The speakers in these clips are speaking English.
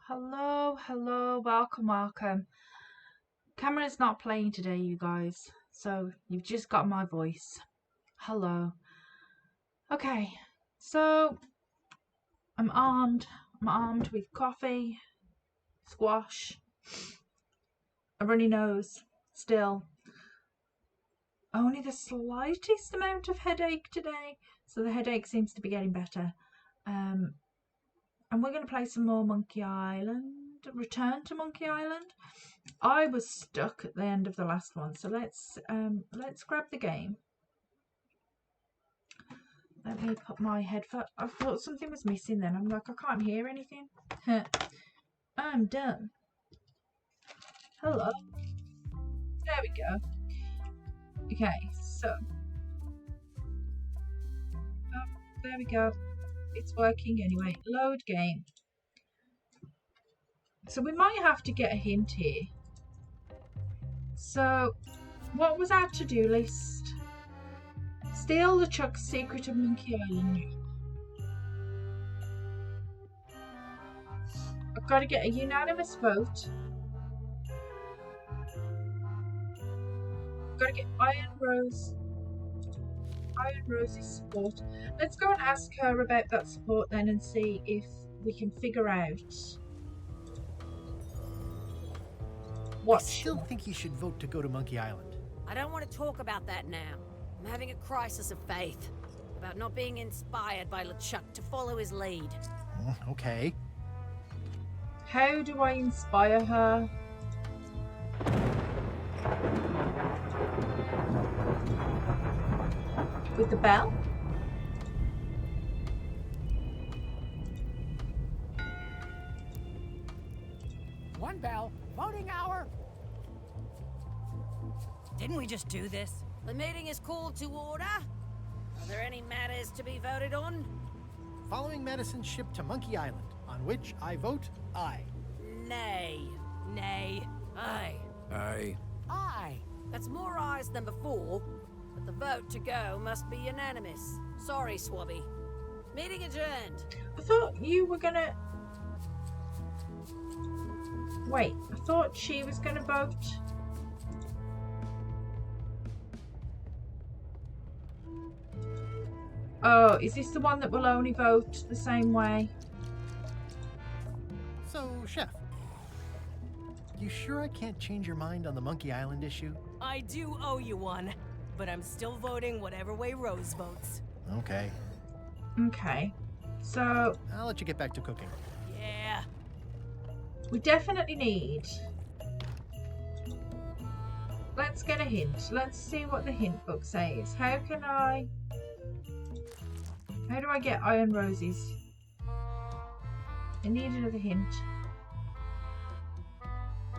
Hello, welcome. Camera's not playing today, you guys, so you've just got my voice. Hello. Okay, so I'm armed. I'm armed with coffee, squash, a runny nose, still. Only the slightest amount of headache today, so the headache seems to be getting better. And we're going to play some more Monkey Island. Return to Monkey Island. I was stuck at the end of the last one, so let's grab the game. Let me put my headphone. I thought something was missing. Then I'm like, I can't hear anything. I'm done. Hello. There we go. Okay, so there we go. It's working anyway. Load game. So we might have to get a hint here. So, what was our to-do list? Steal LeChuck's secret of Monkey Island. I've got to get a unanimous vote. I've got to get Iron Rose's support. Let's go and ask her about that support then and see if we can figure out what. I still think you should vote to go to Monkey Island. I don't want to talk about that now. I'm having a crisis of faith about not being inspired by LeChuck to follow his lead. Okay. How do I inspire her? With the bell? One bell. Voting hour. Didn't we just do this? The meeting is called to order. Are there any matters to be voted on? Following Madison's ship to Monkey Island, on which I vote aye. Nay. Nay. Aye. Aye. Aye. That's more ayes than before, but the vote to go must be unanimous. Sorry, Swabby. Meeting adjourned. I thought you were gonna... Wait, I thought she was gonna vote. Oh, is this the one that will only vote the same way? So, Chef, you sure I can't change your mind on the Monkey Island issue? I do owe you one, but I'm still voting whatever way Rose votes. Okay. Okay, so I'll let you get back to cooking. Yeah. we definitely need... Let's get a hint. Let's see what the hint book says. How do I get Iron Roses? I need another hint.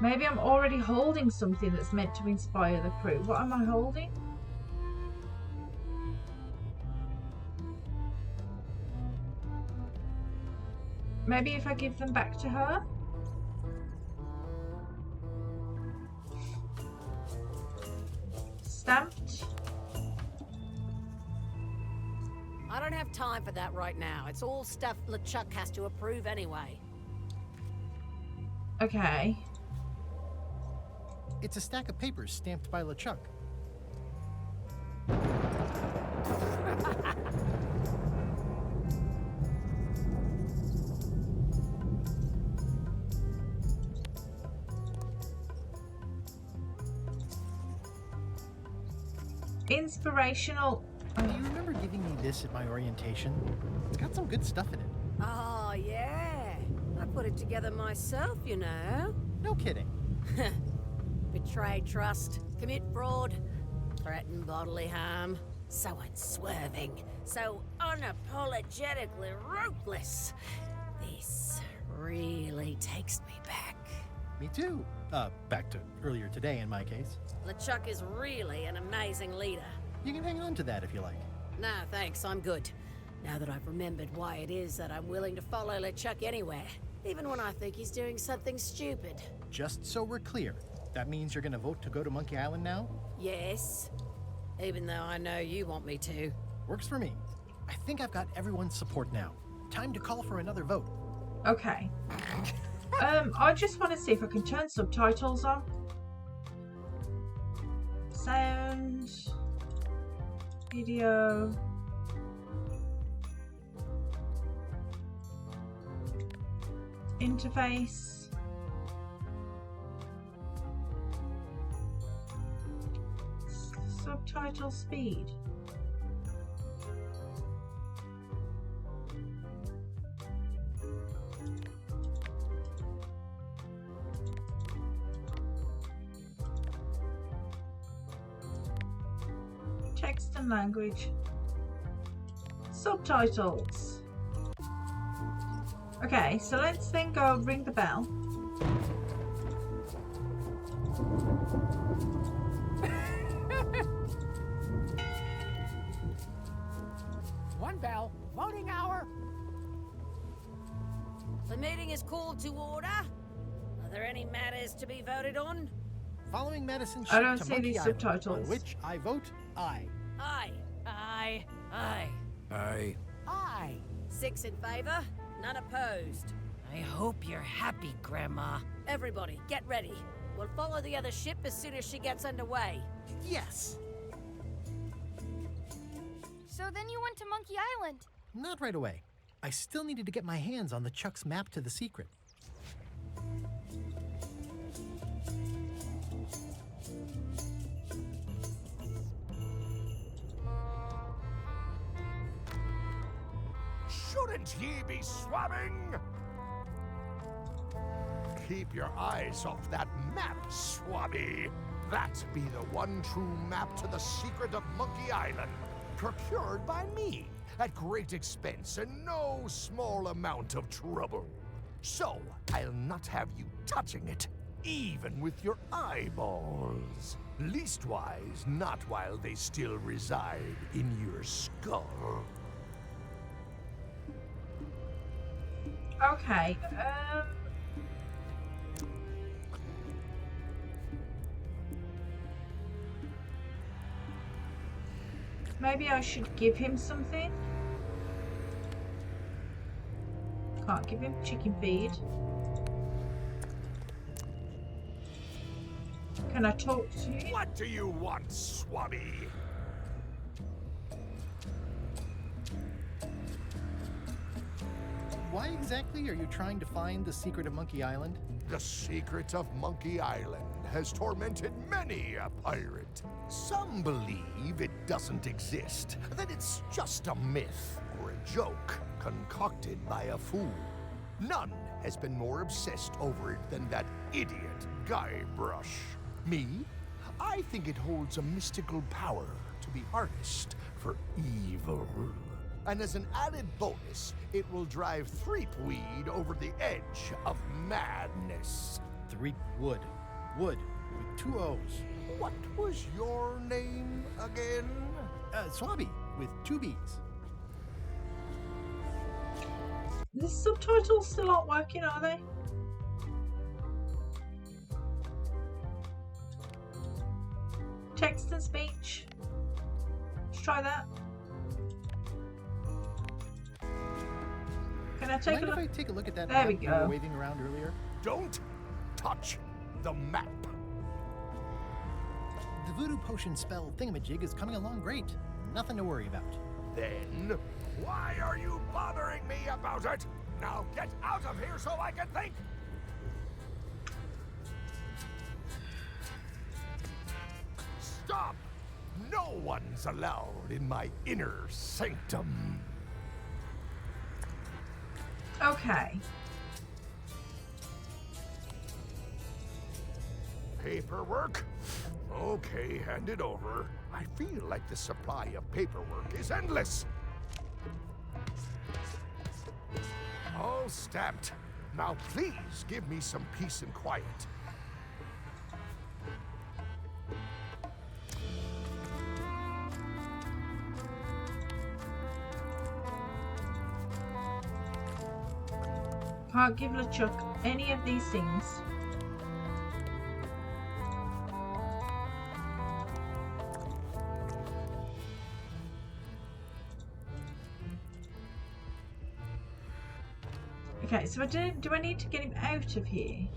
Maybe I'm already holding something that's meant to inspire the crew. What am I holding? Maybe if I give them back to her? Stamped. I don't have time for that right now. It's all stuff LeChuck has to approve anyway. Okay. It's a stack of papers stamped by LeChuck. Inspirational. Do you remember giving me this at my orientation? It's got some good stuff in it. Oh, yeah. I put it together myself, you know. No kidding. Betray trust, commit fraud, threaten bodily harm. So unswerving, so unapologetically ruthless. This really takes me back. Me too. Back to earlier today in my case. LeChuck is really an amazing leader. You can hang on to that if you like. No, thanks, I'm good. Now that I've remembered why it is that I'm willing to follow LeChuck anywhere, even when I think he's doing something stupid. Just so we're clear, that means you're gonna vote to go to Monkey Island now? Yes, even though I know you want me to. Works for me. I think I've got everyone's support now. Time to call for another vote. Okay. I just want to see if I can turn subtitles on. Sound, video. Interface. Subtitle speed. Text and language. Subtitles. Okay, so let's then go ring the bell. One bell. Voting hour. The meeting is called to order. Are there any matters to be voted on? Following medicine I ship don't to see Monkey these Island, subtitles. on which I vote aye. Aye. Aye. Aye. Aye. Aye. 6 in favor, none opposed. I hope you're happy, Grandma. Everybody, get ready. We'll follow the other ship as soon as she gets underway. Yes. So then you went to Monkey Island. Not right away. I still needed to get my hands on the Chuck's map to the secret. Shouldn't ye be swabbing? Keep your eyes off that map, Swabby. That be the one true map to the secret of Monkey Island, procured by me at great expense and no small amount of trouble. So, I'll not have you touching it, even with your eyeballs. Leastwise, not while they still reside in your skull. Okay, maybe I should give him something. Can't give him chicken feed. Can I talk to you? What do you want, Swabby? Why exactly are you trying to find the secret of Monkey Island? The secret of Monkey Island has tormented many a pirate. Some believe it doesn't exist, that it's just a myth or a joke concocted by a fool. None has been more obsessed over it than that idiot Guybrush. Me? I think it holds a mystical power to be harnessed for evil. And as an added bonus, it will drive Threepweed over the edge of madness. Three wood. Wood with 2 O's. What was your name again? Swabby with 2 B's. The subtitles still aren't working, are they? Text and speech. Let's try that. Can I take Mind a if look? I take a look at that There map we you were go. waving around earlier? Don't touch the map. The voodoo potion spell thingamajig is coming along great. Nothing to worry about. Then, why are you bothering me about it? Now get out of here so I can think! Stop! No one's allowed in my inner sanctum. Okay. Paperwork? Okay, hand it over. I feel like the supply of paperwork is endless. All stamped. Now please give me some peace and quiet. Can't give LeChuck any of these things. Okay, so do I need to get him out of here?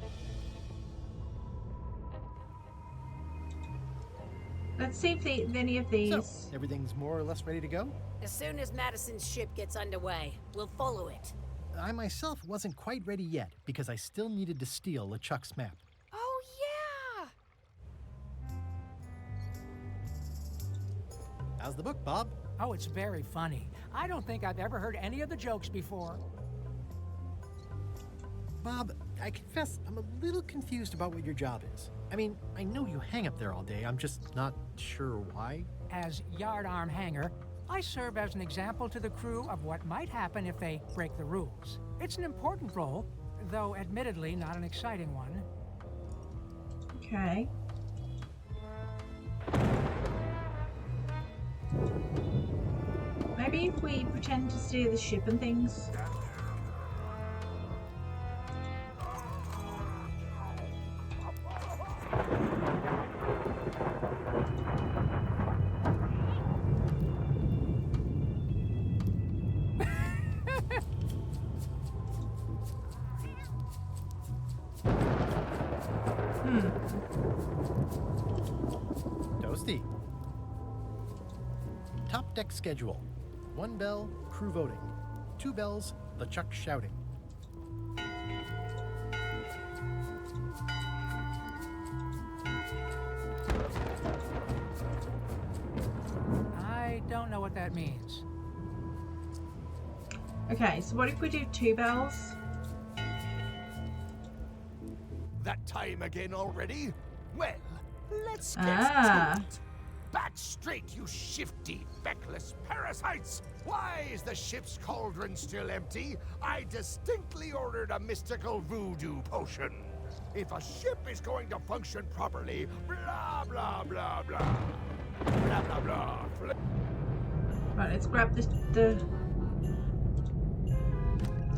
Let's see if any of these... So, everything's more or less ready to go? As soon as Madison's ship gets underway, we'll follow it. I myself wasn't quite ready yet because I still needed to steal LeChuck's map. Oh, yeah! How's the book, Bob? Oh, it's very funny. I don't think I've ever heard any of the jokes before. Bob, I confess I'm a little confused about what your job is. I mean, I know you hang up there all day. I'm just not sure why. As yardarm hanger, I serve as an example to the crew of what might happen if they break the rules. It's an important role, though admittedly not an exciting one. Okay. Maybe if we pretend to steer the ship and things. Toasty. Top deck schedule. 1 bell, crew voting. 2 bells, LeChuck shouting. I don't know what that means. Okay, so what if we do 2 bells? That time again already? Well, let's get Ah. to it. Back straight, you shifty, feckless parasites! Why is the ship's cauldron still empty? I distinctly ordered a mystical voodoo potion. If a ship is going to function properly, blah, blah, blah, blah. Blah, blah, blah. Right, let's grab the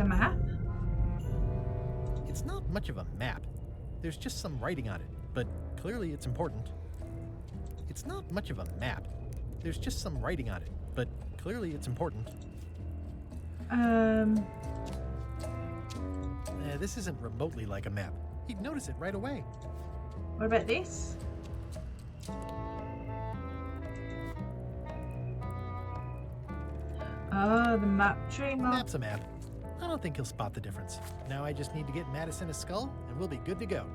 map. It's not much of a map. There's just some writing on it, but clearly it's important. It's not much of a map. There's just some writing on it, but clearly it's important. This isn't remotely like a map. He'd notice it right away. What about this? Oh, the map tree map. Map's a map. I don't think he'll spot the difference. Now I just need to get Madison a skull, and we'll be good to go.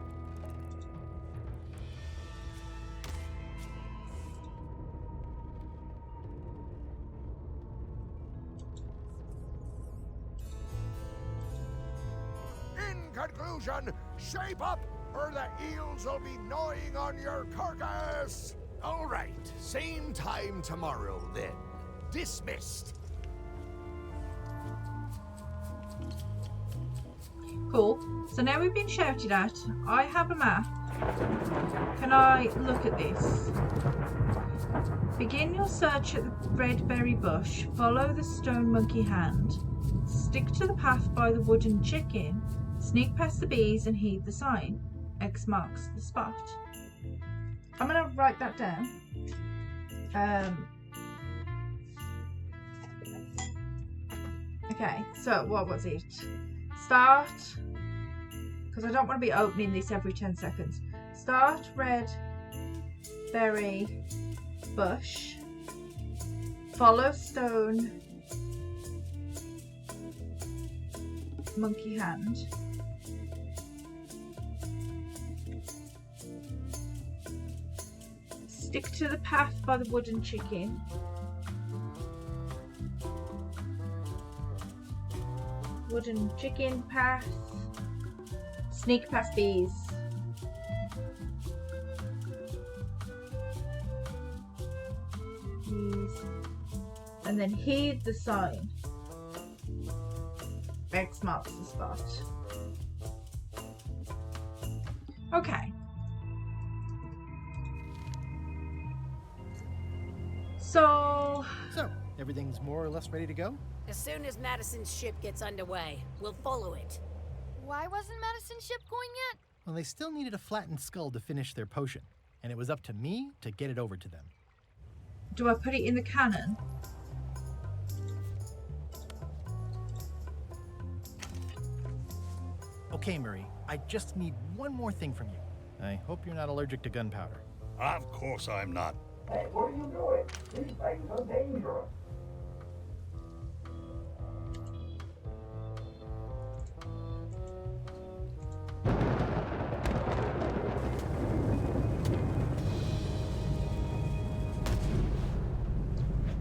In conclusion, shape up, or the eels will be gnawing on your carcass. All right, same time tomorrow then. Dismissed. Cool. So now we've been shouted at. I have a map. Can I look at this? Begin your search at the red berry bush. Follow the stone monkey hand. Stick to the path by the wooden chicken. Sneak past the bees and heed the sign. X marks the spot. I'm gonna write that down. Okay, so what was it? Start, because I don't want to be opening this every 10 seconds. Start red berry bush. Follow stone monkey hand. Stick to the path by the wooden chicken. Wooden chicken path. Sneak past bees. Bees. And then heed the sign. X marks the spot. Okay. So Everything's more or less ready to go? As soon as Madison's ship gets underway, we'll follow it. Why wasn't Madison's ship going yet? Well, they still needed a flattened skull to finish their potion, and it was up to me to get it over to them. do I put it in the cannon? Okay, Murray, I just need one more thing from you. I hope you're not allergic to gunpowder. Of course I'm not. Hey, what are you doing? These things are dangerous.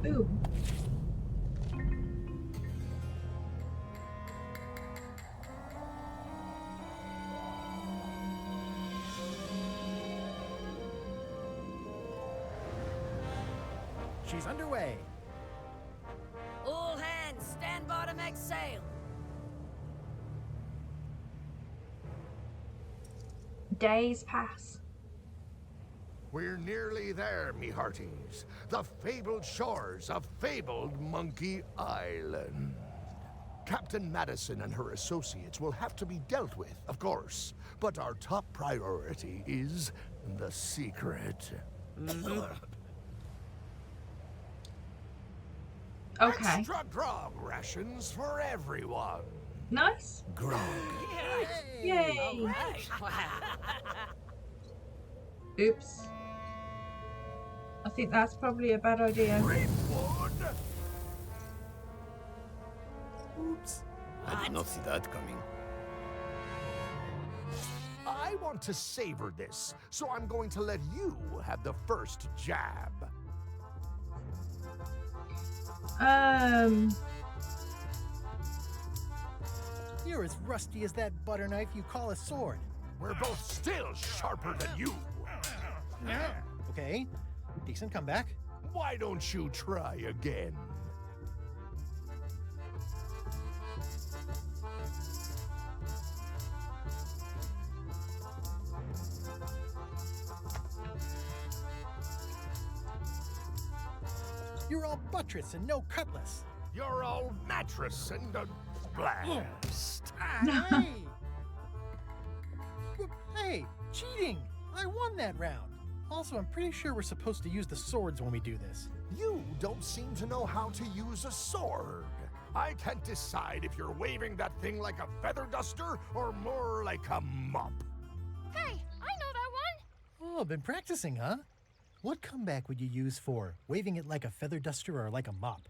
Ooh. She's underway. All hands, stand by to make sail. Days pass. We're nearly there, me hearties. The fabled shores of fabled Monkey Island. Captain Madison and her associates will have to be dealt with, of course. But our top priority is the secret. Okay. Extra grog rations for everyone. Nice. Grog. Yay. Oops. I think that's probably a bad idea. Greenwood. Oops. I did not see that coming. I want to savor this, so I'm going to let you have the first jab. You're as rusty as that butter knife you call a sword. We're both still sharper than you. Okay, decent comeback. Why don't you try again? You're all buttress and no cutlass. You're all mattress and a blast. Hey! Hey, cheating! I won that round. Also, I'm pretty sure we're supposed to use the swords when we do this. You don't seem to know how to use a sword. I can't decide if you're waving that thing like a feather duster or more like a mop. Hey, I know that one. Oh, been practicing, huh? What comeback would you use for waving it like a feather duster or like a mop?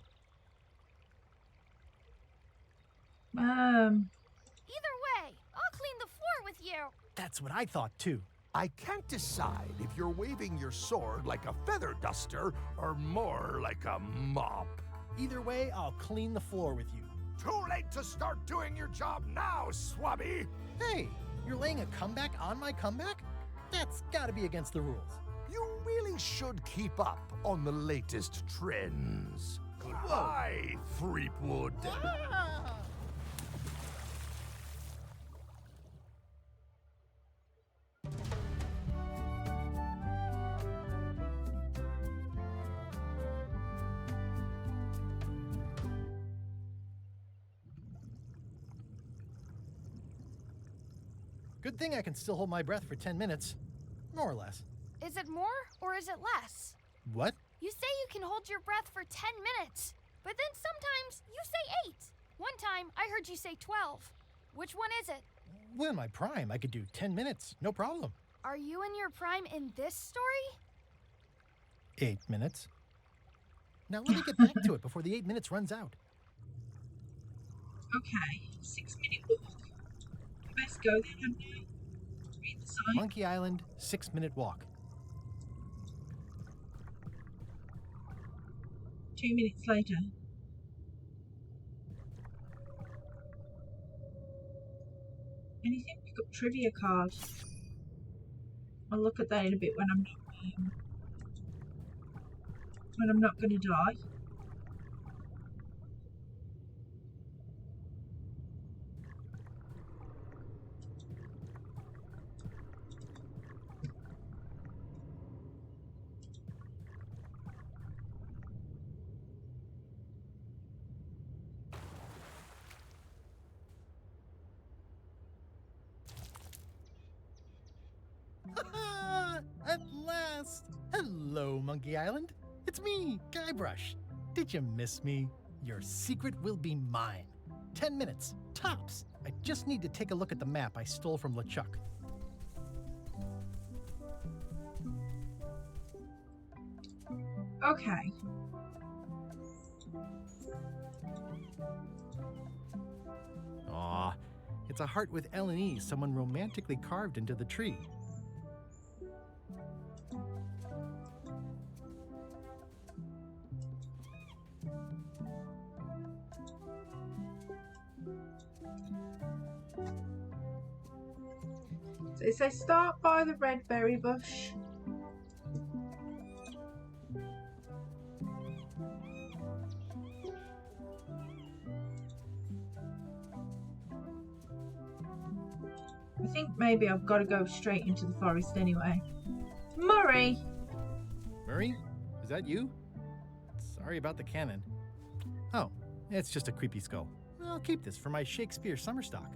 Either way, I'll clean the floor with you. That's what I thought too. I can't decide if you're waving your sword like a feather duster or more like a mop. Either way, I'll clean the floor with you. Too late to start doing your job now, Swabby! Hey, you're laying a comeback on my comeback? That's gotta be against the rules. You really should keep up on the latest trends. Goodbye, Threepwood. Good thing I can still hold my breath for 10 minutes. More or less. Is it more or is it less? What? You say you can hold your breath for 10 minutes, but then sometimes you say 8. One time I heard you say 12. Which one is it? Well, in my prime, I could do 10 minutes, no problem. Are you in your prime in this story? 8 minutes. Now let me get back to it before the 8 minutes runs out. Okay. 6-minute walk. Best go then, hadn't I? Read the sign. Monkey Island, 6-minute walk. 2 minutes later. Anything? Pick up trivia card. I'll look at that in a bit when I'm not going to die. At last! Hello, Monkey Island. It's me, Guybrush. Did you miss me? Your secret will be mine. 10 minutes, tops. I just need to take a look at the map I stole from LeChuck. Okay. Aw, it's a heart with L and E someone romantically carved into the tree. So it says start by the red berry bush. I think maybe I've got to go straight into the forest anyway. Murray! Murray, is that you? Sorry about the cannon. Oh, it's just a creepy skull. I'll keep this for my Shakespeare summer stock.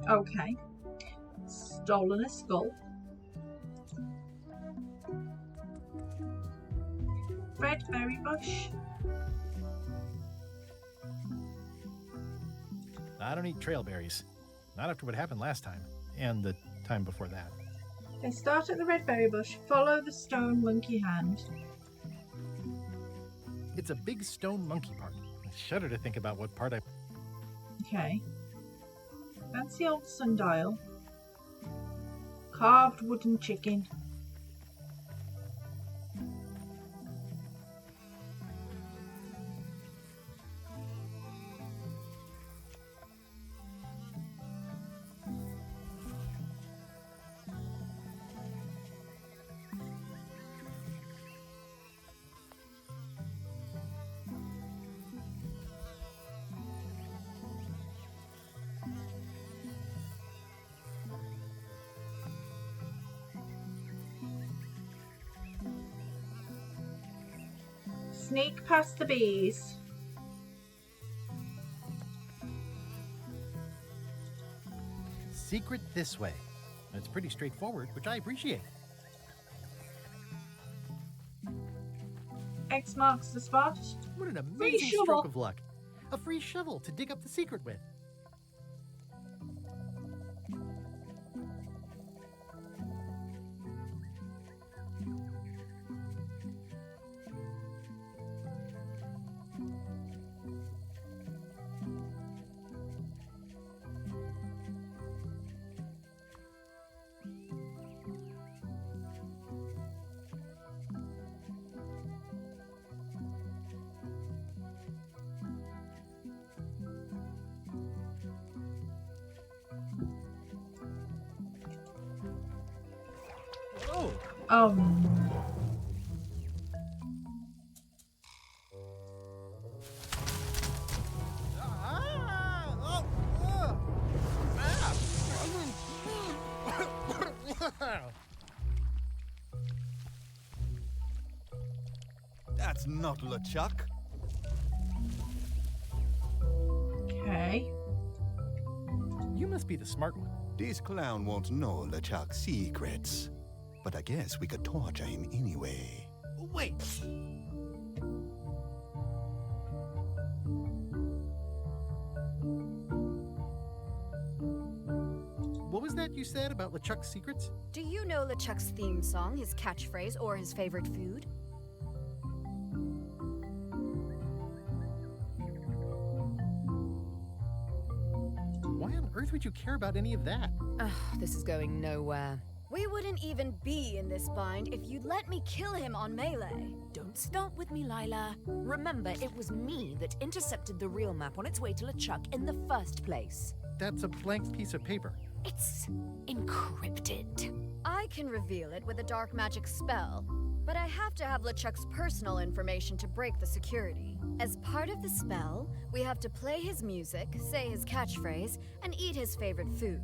Okay. Stolen a skull. Red berry bush. I don't eat trail berries. Not after what happened last time, and the time before that. Okay, start at the red berry bush. Follow the stone monkey hand. It's a big stone monkey part. I shudder to think about what part I... Okay. Fancy old sundial. Carved wooden chicken. Sneak past the bees. Secret this way. It's pretty straightforward, which I appreciate. X marks the spot. What an Free amazing shovel. stroke of luck. A free shovel to dig up the secret with. Oh, Oh. That's not LeChuck. Okay. you must be the smart one. This clown won't know LeChuck's secrets. But I guess we could torture him anyway. Wait! What was that you said about LeChuck's secrets? Do you know LeChuck's theme song, his catchphrase, or his favorite food? Why on earth would you care about any of that? Ugh, this is going nowhere. We wouldn't even be in this bind if you'd let me kill him on Melee. Don't start with me, Lila. Remember, it was me that intercepted the real map on its way to LeChuck in the first place. That's a blank piece of paper. It's encrypted. I can reveal it with a dark magic spell, but I have to have LeChuck's personal information to break the security. As part of the spell, we have to play his music, say his catchphrase, and eat his favorite food.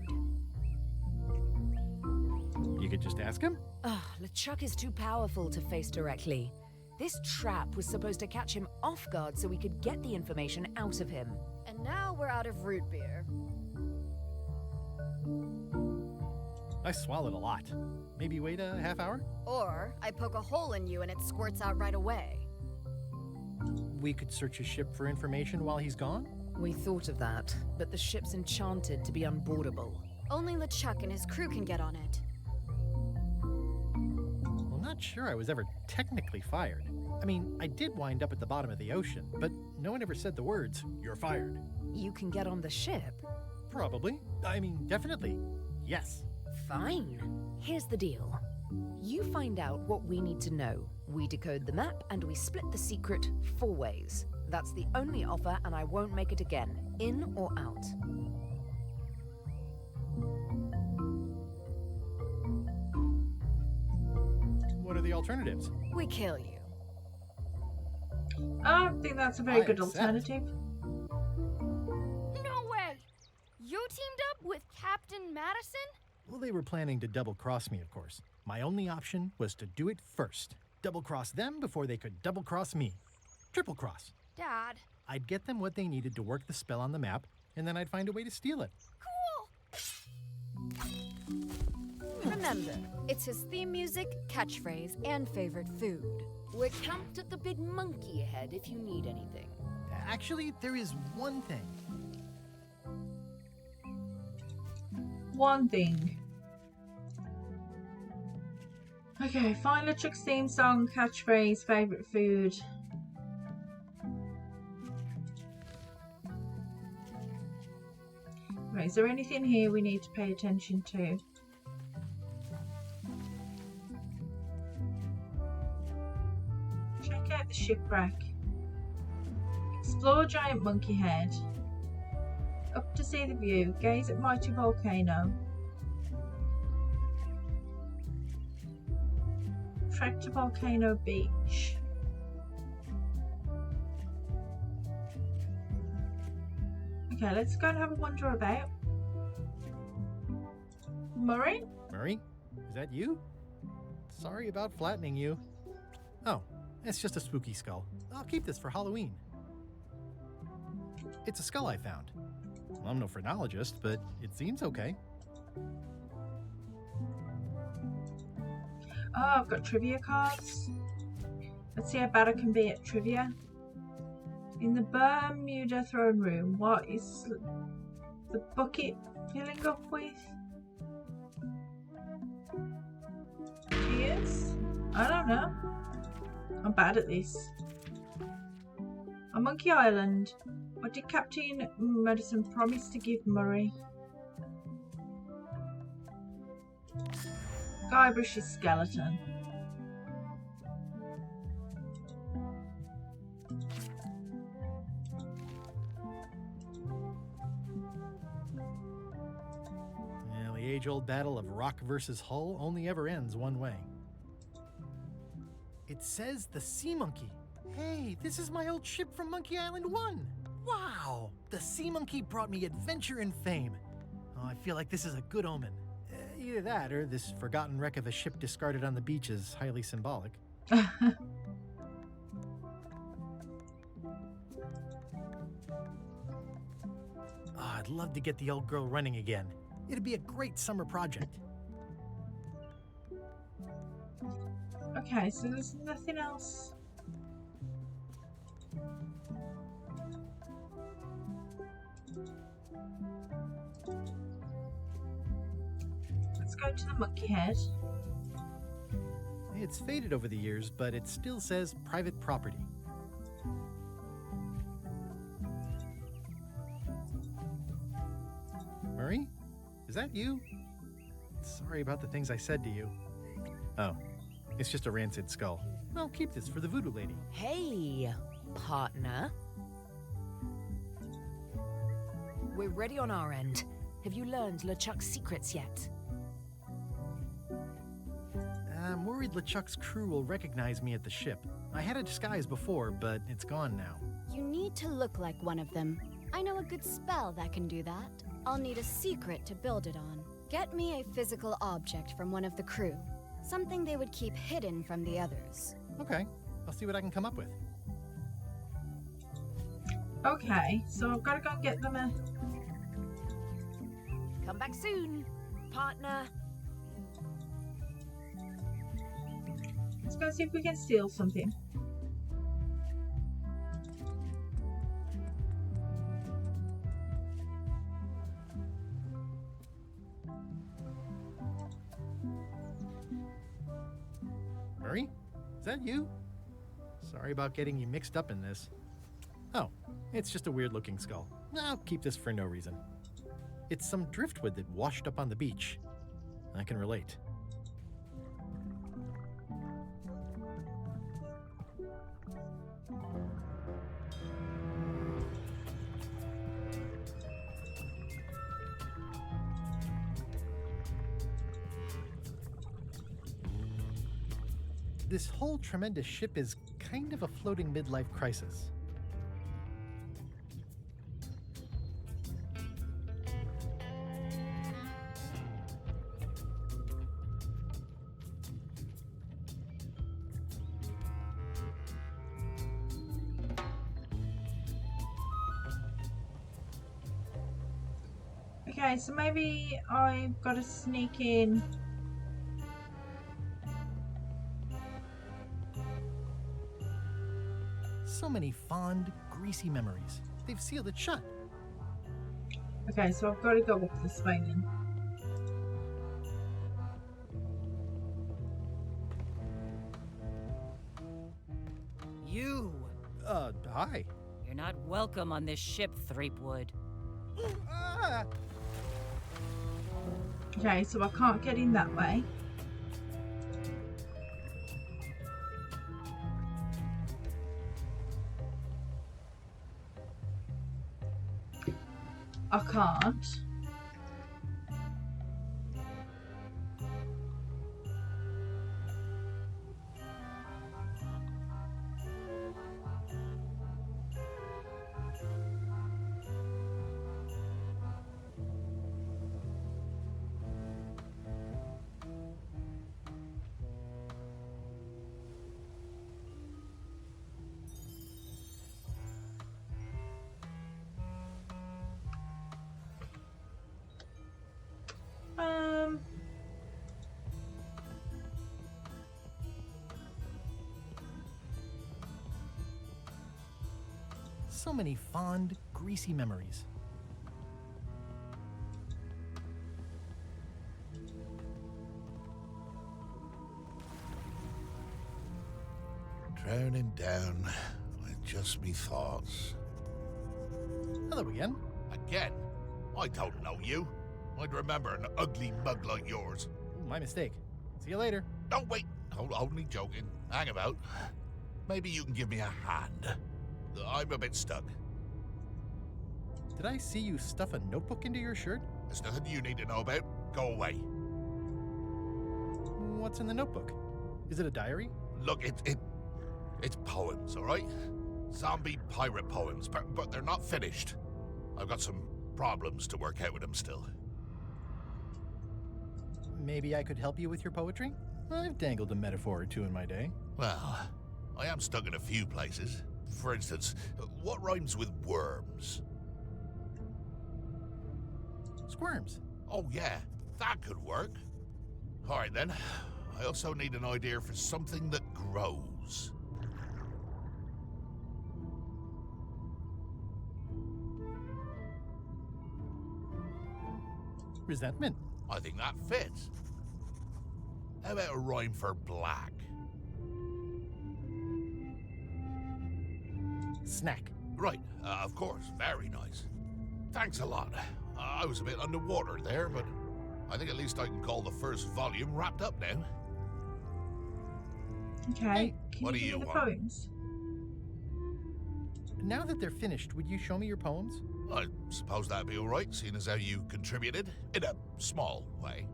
You could just ask him? Ugh, LeChuck is too powerful to face directly. This trap was supposed to catch him off guard so we could get the information out of him. And now we're out of root beer. I swallowed a lot. Maybe wait a half hour? Or I poke a hole in you and it squirts out right away. we could search his ship for information while he's gone? We thought of that, but the ship's enchanted to be unboardable. Only LeChuck and his crew can get on it. Well, not sure I was ever technically fired. I mean, I did wind up at the bottom of the ocean, but no one ever said the words, "You're fired." You can get on the ship? Probably. I mean, definitely. Yes. Fine. Here's the deal. You find out what we need to know. We decode the map, and we split the secret 4 ways. That's the only offer, and I won't make it again. In or out. What are the alternatives? We kill you. I think that's a very I good accept. alternative. No way! You teamed up with Captain Madison? Well, they were planning to double-cross me, of course. My only option was to do it first. Double-cross them before they could double-cross me. Triple-cross. Dad. I'd get them what they needed to work the spell on the map, and then I'd find a way to steal it. Cool! Remember, it's his theme music, catchphrase, and favorite food. We're camped at the Big Monkey Head if you need anything. Actually, there is one thing. One thing. Okay, find LeChuck's theme song, catchphrase, favourite food. Right, is there anything here we need to pay attention to? Check out the shipwreck. Explore giant monkey head. Up to see the view. Gaze at mighty volcano. Trek to Volcano Beach. Okay, let's go and have a wander about. Murray? Murray? Is that you? Sorry about flattening you. Oh, it's just a spooky skull. I'll keep this for Halloween. It's a skull I found. I'm no phrenologist, but it seems okay. Oh, I've got trivia cards. Let's see how bad I can be at trivia. In the Bermuda throne room, what is the bucket filling up with? Tears? I don't know. I'm bad at this. On Monkey Island, what did Captain Madison promise to give Murray? Guybrush's skeleton. Well, the age-old battle of rock versus hull only ever ends one way. It says the Sea Monkey. Hey, this is my old ship from Monkey Island 1. Wow! The Sea Monkey brought me adventure and fame. Oh, I feel like this is a good omen. Either that, or this forgotten wreck of a ship discarded on the beach is highly symbolic. Oh, I'd love to get the old girl running again. It'd be a great summer project. Okay, so there's nothing else. Let's go to the monkey head. It's faded over the years, but it still says private property. Murray? Is that you? Sorry about the things I said to you. Oh, it's just a rancid skull. I'll keep this for the voodoo lady. Hey, partner. We're ready on our end. Have you learned LeChuck's secrets yet? I'm worried LeChuck's crew will recognize me at the ship. I had a disguise before, but it's gone now. You need to look like one of them. I know a good spell that can do that. I'll need a secret to build it on. Get me a physical object from one of the crew. Something they would keep hidden from the others. Okay, I'll see what I can come up with. Okay, so I've got to go and get them a... Come back soon, partner. Let's go see if we can steal something. Is that you? Sorry about getting you mixed up in this. Oh, it's just a weird-looking skull. I'll keep this for no reason. It's some driftwood that washed up on the beach. I can relate. This whole tremendous ship is kind of a floating midlife crisis. Okay, so maybe I've got to sneak in. So many fond, greasy memories. They've sealed it shut. Okay, so I've got to go up this way then. You! Hi. You're not welcome on this ship, Threepwood. Ah! Okay, so I can't get in that way. I can't. So many fond, greasy memories. Drowning down with just me thoughts. Hello again. Again? I don't know you. I'd remember an ugly mug like yours. My mistake. See you later. No, wait. Only joking. Hang about. Maybe you can give me a hand. I'm a bit stuck. Did I see you stuff a notebook into your shirt? There's nothing you need to know about. Go away. What's in the notebook? Is it a diary? Look, it's poems, all right? Zombie pirate poems, but they're not finished. I've got some problems to work out with them still. Maybe I could help you with your poetry? I've dangled a metaphor or two in my day. Well, I am stuck in a few places. For instance, what rhymes with worms? Squirms. Oh yeah, that could work. All right then. I also need an idea for something that grows. Resentment. I think that fits. How about a rhyme for black? Snack. Right, of course. Very nice. Thanks a lot. I was a bit underwater there, but I think at least I can call the first volume wrapped up now. Okay, can what you do give you me the want? poems? Now that they're finished, would you show me your poems? I suppose that'd be all right, seeing as how you contributed, in a small way.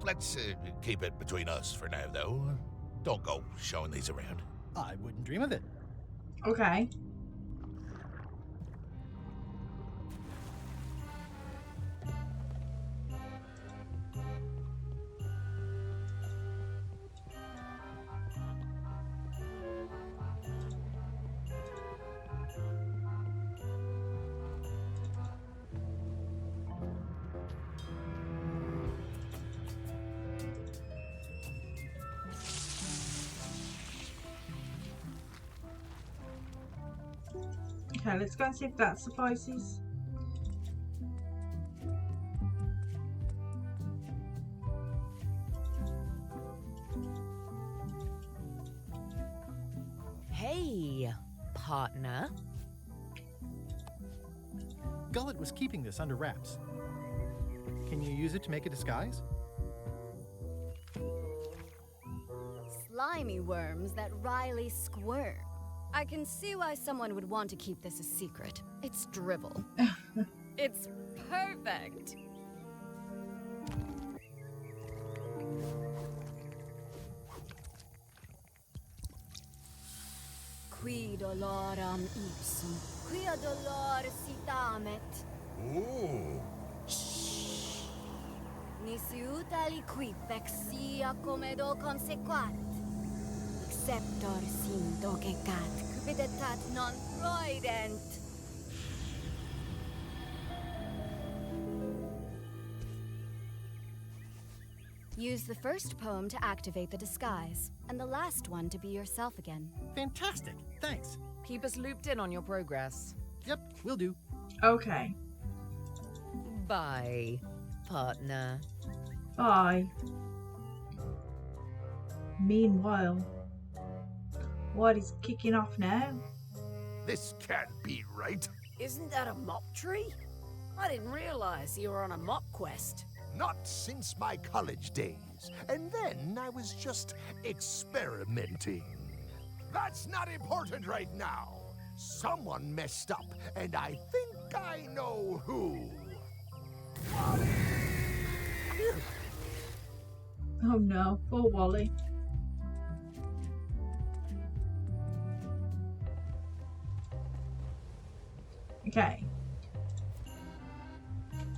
Let's keep it between us for now, though. Don't go showing these around. I wouldn't dream of it. Okay. Okay, let's go and see if that suffices. partner. Gullet was keeping this under wraps. Can you use it to make a disguise? Slimy worms that wryly squirm. I can see why someone would want to keep this a secret. It's drivel. It's perfect. Qui doloram ipsum, quia dolor sitamet. Ooh. Nisi utali quipexia comedo consequat. Exceptor sim docecat, cupidetat non proident. Use the first poem to activate the disguise, and the last one to be yourself again. Fantastic, thanks. Keep us looped in on your progress. Yep, will do. Okay. Bye, partner. Bye. Meanwhile, what is kicking off now? This can't be right. Isn't that a mop tree? I didn't realize you were on a mop quest. Not since my college days. And then I was just experimenting. That's not important right now. Someone messed up, and I think I know who. Wally! Oh no, poor Wally. Okay.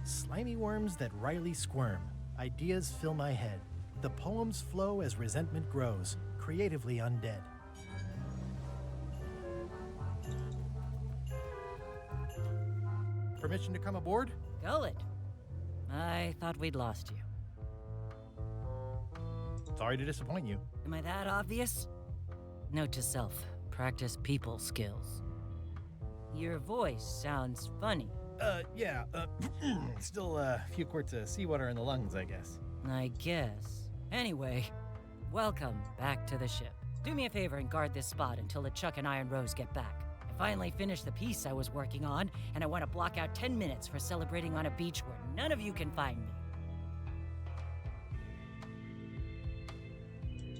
Slimy worms that wryly squirm. Ideas fill my head. The poems flow as resentment grows, creatively undead. Permission to come aboard? Gullet. I thought we'd lost you. Sorry to disappoint you. Am I that obvious? Note to self, practice people skills. Your voice sounds funny. Yeah, still a few quarts of seawater in the lungs, I guess. I guess. Anyway, welcome back to the ship. Do me a favor and guard this spot until LeChuck and Iron Rose get back. I finally finished the piece I was working on, and I want to block out 10 minutes for celebrating on a beach where none of you can find me.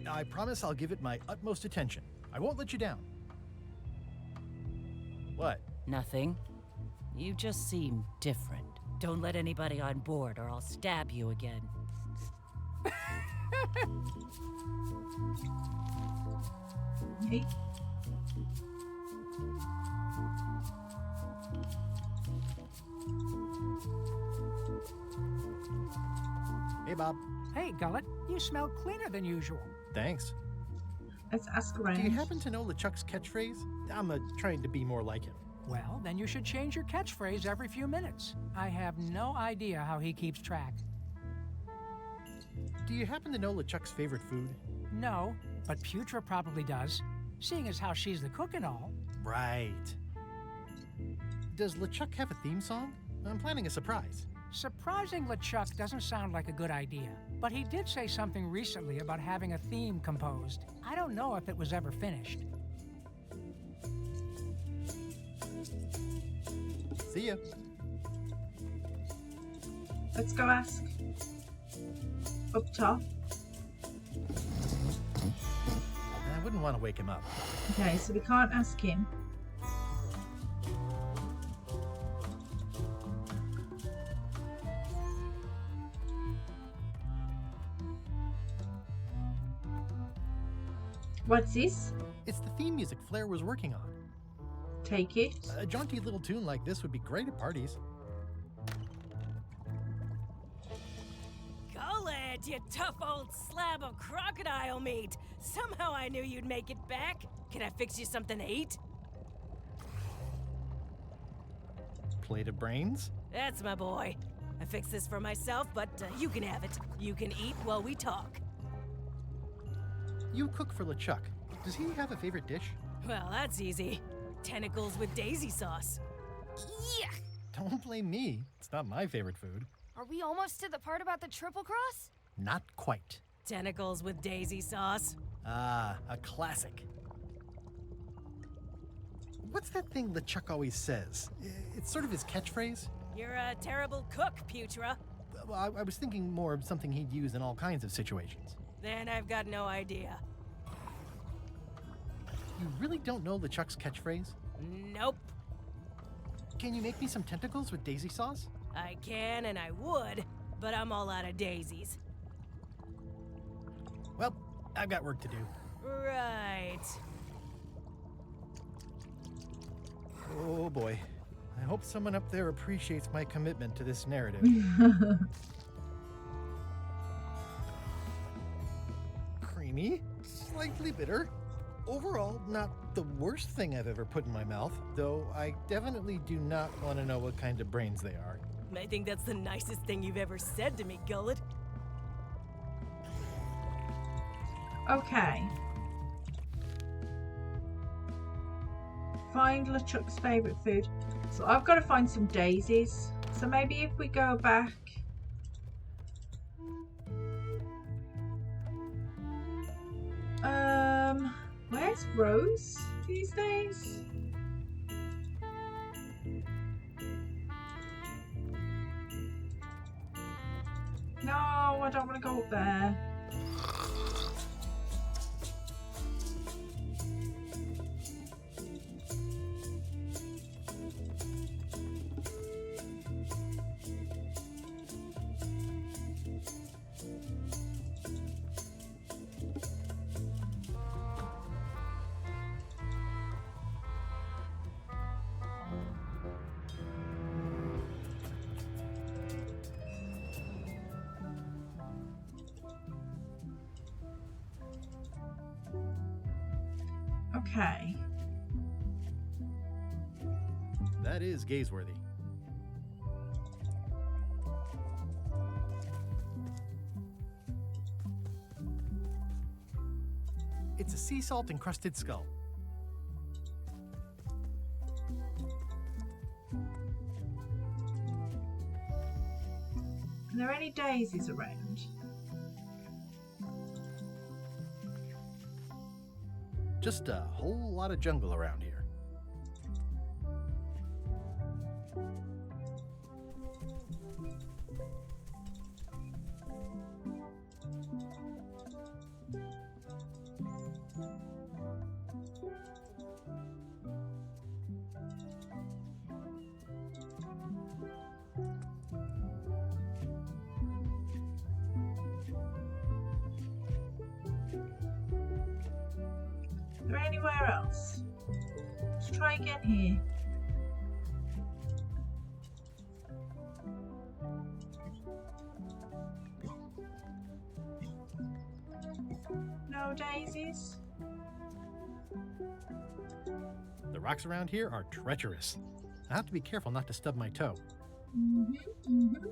I promise I'll give it my utmost attention. I won't let you down. What? Nothing. You just seem different. Don't let anybody on board or I'll stab you again. Hey. Hey, Bob. Hey, Gullet, you smell cleaner than usual. Thanks. Let's ask around. Do you happen to know LeChuck's catchphrase? I'm trying to be more like him. Well, then you should change your catchphrase every few minutes. I have no idea how he keeps track. Do you happen to know LeChuck's favorite food? No, but Putra probably does, seeing as how she's the cook and all. Right. Does LeChuck have a theme song? I'm planning a surprise. Surprising LeChuck doesn't sound like a good idea, but he did say something recently about having a theme composed. I don't know if it was ever finished. See ya. Let's go ask. Up top. I wouldn't want to wake him up. Okay, so we can't ask him. What's this? It's the theme music Flair was working on. Take it. A jaunty little tune like this would be great at parties. Gullet, you tough old slab of crocodile meat. Somehow I knew you'd make it back. Can I fix you something to eat? Plate of brains? That's my boy. I fixed this for myself, but you can have it. You can eat while we talk. You cook for LeChuck. Does he have a favorite dish? Well, that's easy. Tentacles with daisy sauce. Yeah! Don't blame me. It's not my favorite food. Are we almost to the part about the triple cross? Not quite. Tentacles with daisy sauce. Ah, a classic. What's that thing LeChuck always says? It's sort of his catchphrase. You're a terrible cook, Putra. Well, I was thinking more of something he'd use in all kinds of situations. Then I've got no idea. You really don't know LeChuck's catchphrase? Nope. Can you make me some tentacles with daisy sauce? I can and I would, but I'm all out of daisies. Well, I've got work to do. Right. Oh boy. I hope someone up there appreciates my commitment to this narrative. Creamy, slightly bitter. Overall, not the worst thing I've ever put in my mouth, though I definitely do not want to know what kind of brains they are. I think that's the nicest thing you've ever said to me, Gullet. Okay. Find LeChuck's favourite food. So I've got to find some daisies. So maybe if we go back. Where's Rose these days? No, I don't want to go up there. Okay. That is gazeworthy. It's a sea salt encrusted skull. Are there any daisies around? Just a whole lot of jungle around here. Is there anywhere else? Let's try again here. No daisies? The rocks around here are treacherous. I have to be careful not to stub my toe. Mm-hmm.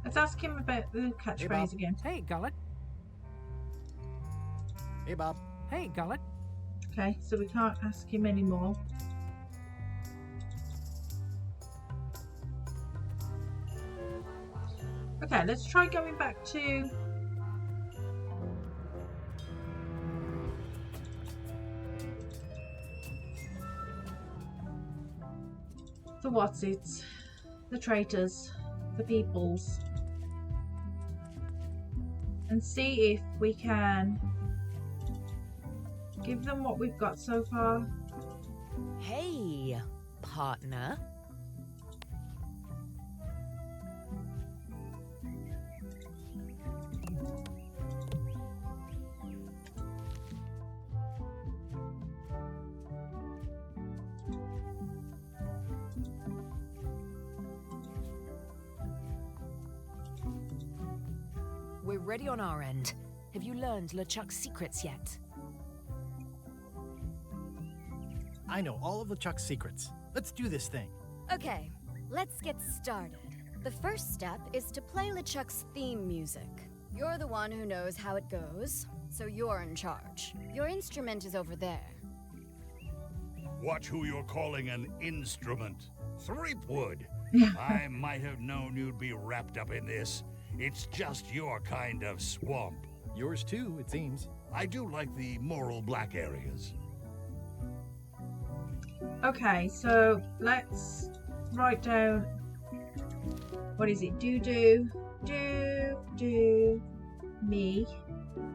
Let's ask him about the catchphrase Bob. again. Hey, Gullet. Hey, Bob. Hey, Gullet. Okay, so we can't ask him anymore. Okay, let's try going back to the what's-its, the traitors, the peoples, and see if we can give them what we've got so far. Hey, partner. We're ready on our end. Have you learned LeChuck's secrets yet? I know all of LeChuck's secrets. Let's do this thing. Okay, let's get started. The first step is to play LeChuck's theme music. You're the one who knows how it goes, so you're in charge. Your instrument is over there. Watch who you're calling an instrument. Threepwood. I might have known you'd be wrapped up in this. It's just your kind of swamp. Yours too, it seems. I do like the moral black areas. Okay, so let's write down, what is it? Do, me,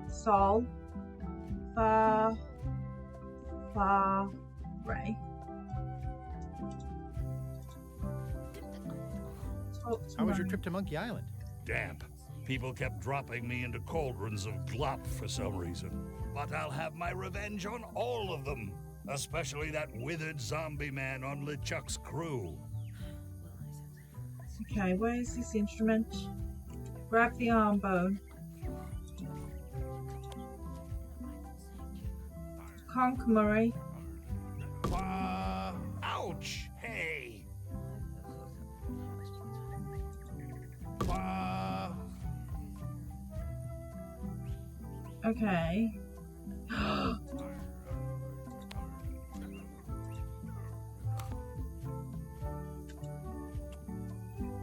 sol, fa, re. How was your trip to Monkey Island? Damp. People kept dropping me into cauldrons of glop for some reason. But I'll have my revenge on all of them. Especially that withered zombie man on LeChuck's crew. Okay, where's this instrument? Grab the arm bone. Conk Murray. Ouch! Hey! Okay.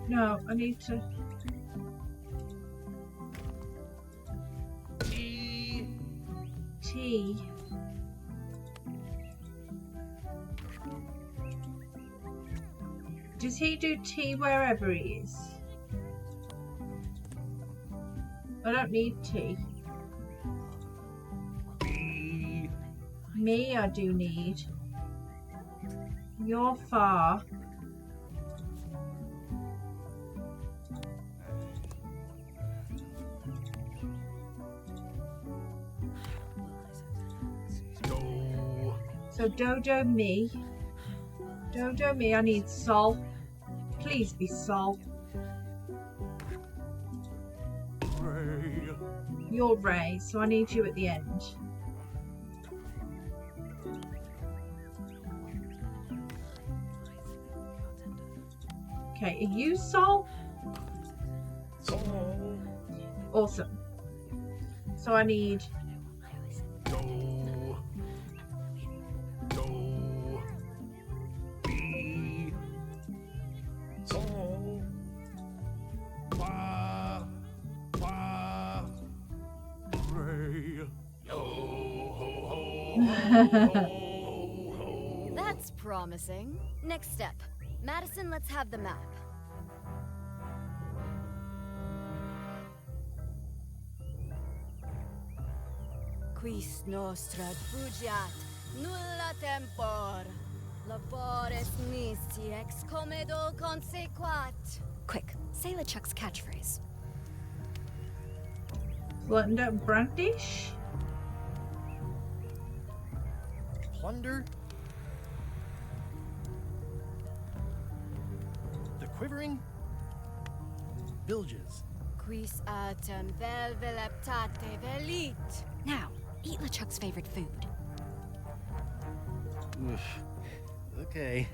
No, I need to. T. Does he do T wherever he is? I don't need T. Me, I do need. You're far. So Dodo me. Dodo me, I need Sol. Please be Sol. Ray. You're Ray, so I need you at the end. Okay, are you Sol? Sol. Awesome. So I need That's promising. Next step. Madison, let's have the map. Quis nostra fugiat, nulla tempor. Labores nisi ex comedo consequat. Quick, say LeChuck's catchphrase. Plunder brandish? Plunder? The quivering? Bilges. Quis autem vel veleptate velit. Now, eat LeChuck's favorite food. Oof. Okay.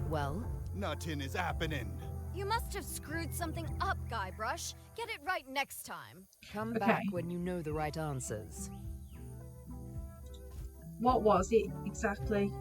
Well? Nothing is happening. You must have screwed something up, Guybrush. Get it right next time. Come Okay. back when you know the right answers. What was it exactly?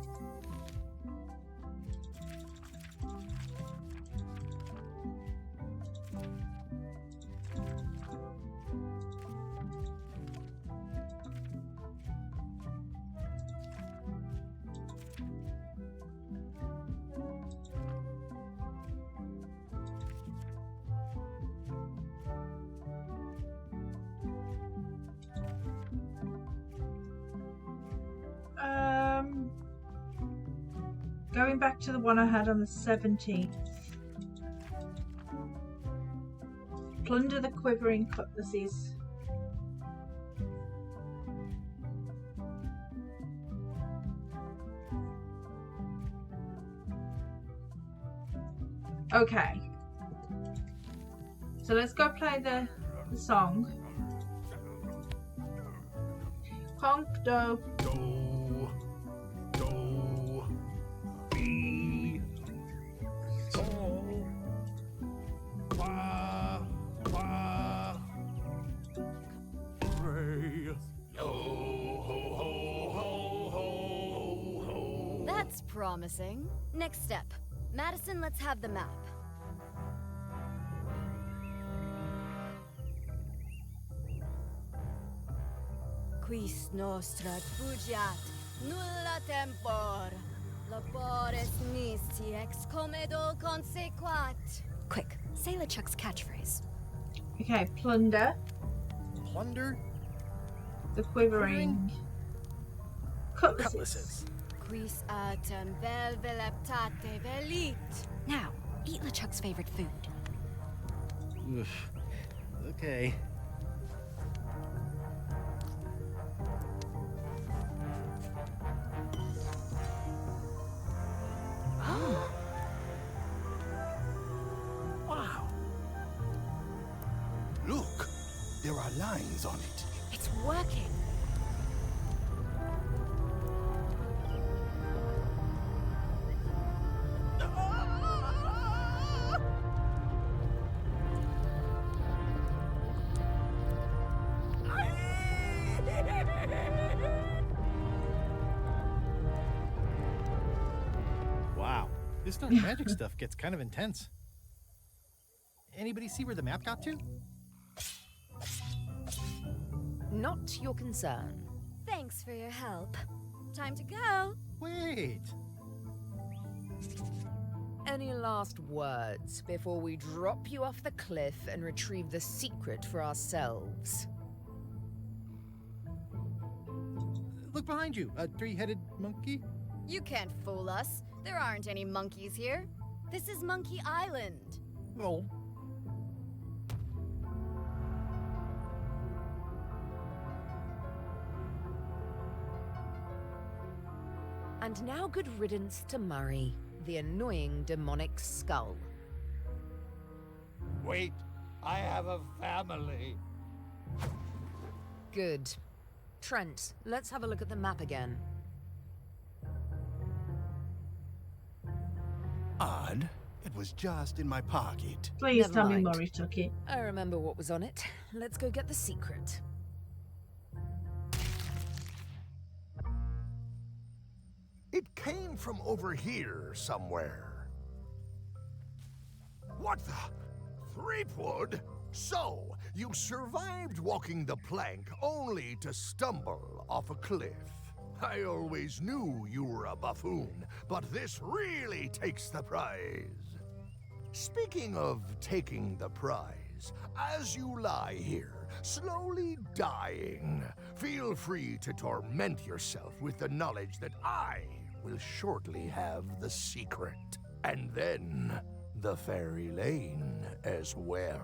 Going back to the one I had on the 17th. Plunder the quivering cutlasses. Okay. So let's go play the song. Conk do. Do, do, be, so, fa, fa, re, yo, ho, ho, ho, ho, ho. That's promising. Next step. Madison, let's have the map. Quis nostra fugiat, nulla tempor. Labores nisi ex comedo consequat. Quick, say LeChuck's catchphrase. Okay, plunder Plunder the quivering cutlasses. cutlasses. Quis autem vel veleptate velit. Now, eat LeChuck's favorite food. Oof. Okay. Wow. Look, there are lines on it. It's working. Wow. This dark magic stuff gets kind of intense. Anybody see where the map got to? Not your concern. Thanks for your help. Time to go. Wait. Any last words before we drop you off the cliff and retrieve the secret for ourselves? Look behind you, a three-headed monkey. You can't fool us. There aren't any monkeys here. This is Monkey Island. Oh. And now good riddance to Murray, the annoying demonic skull. Wait, I have a family. Good. Trent, let's have a look at the map again. Odd. It was just in my pocket. Please Never tell me mind. Murray took it. I remember what was on it. Let's go get the secret. It came from over here somewhere. What the? Threepwood? So, you survived walking the plank only to stumble off a cliff. I always knew you were a buffoon, but this really takes the prize. Speaking of taking the prize, as you lie here, slowly dying, feel free to torment yourself with the knowledge that I will shortly have the secret. And then the fairy lane as well.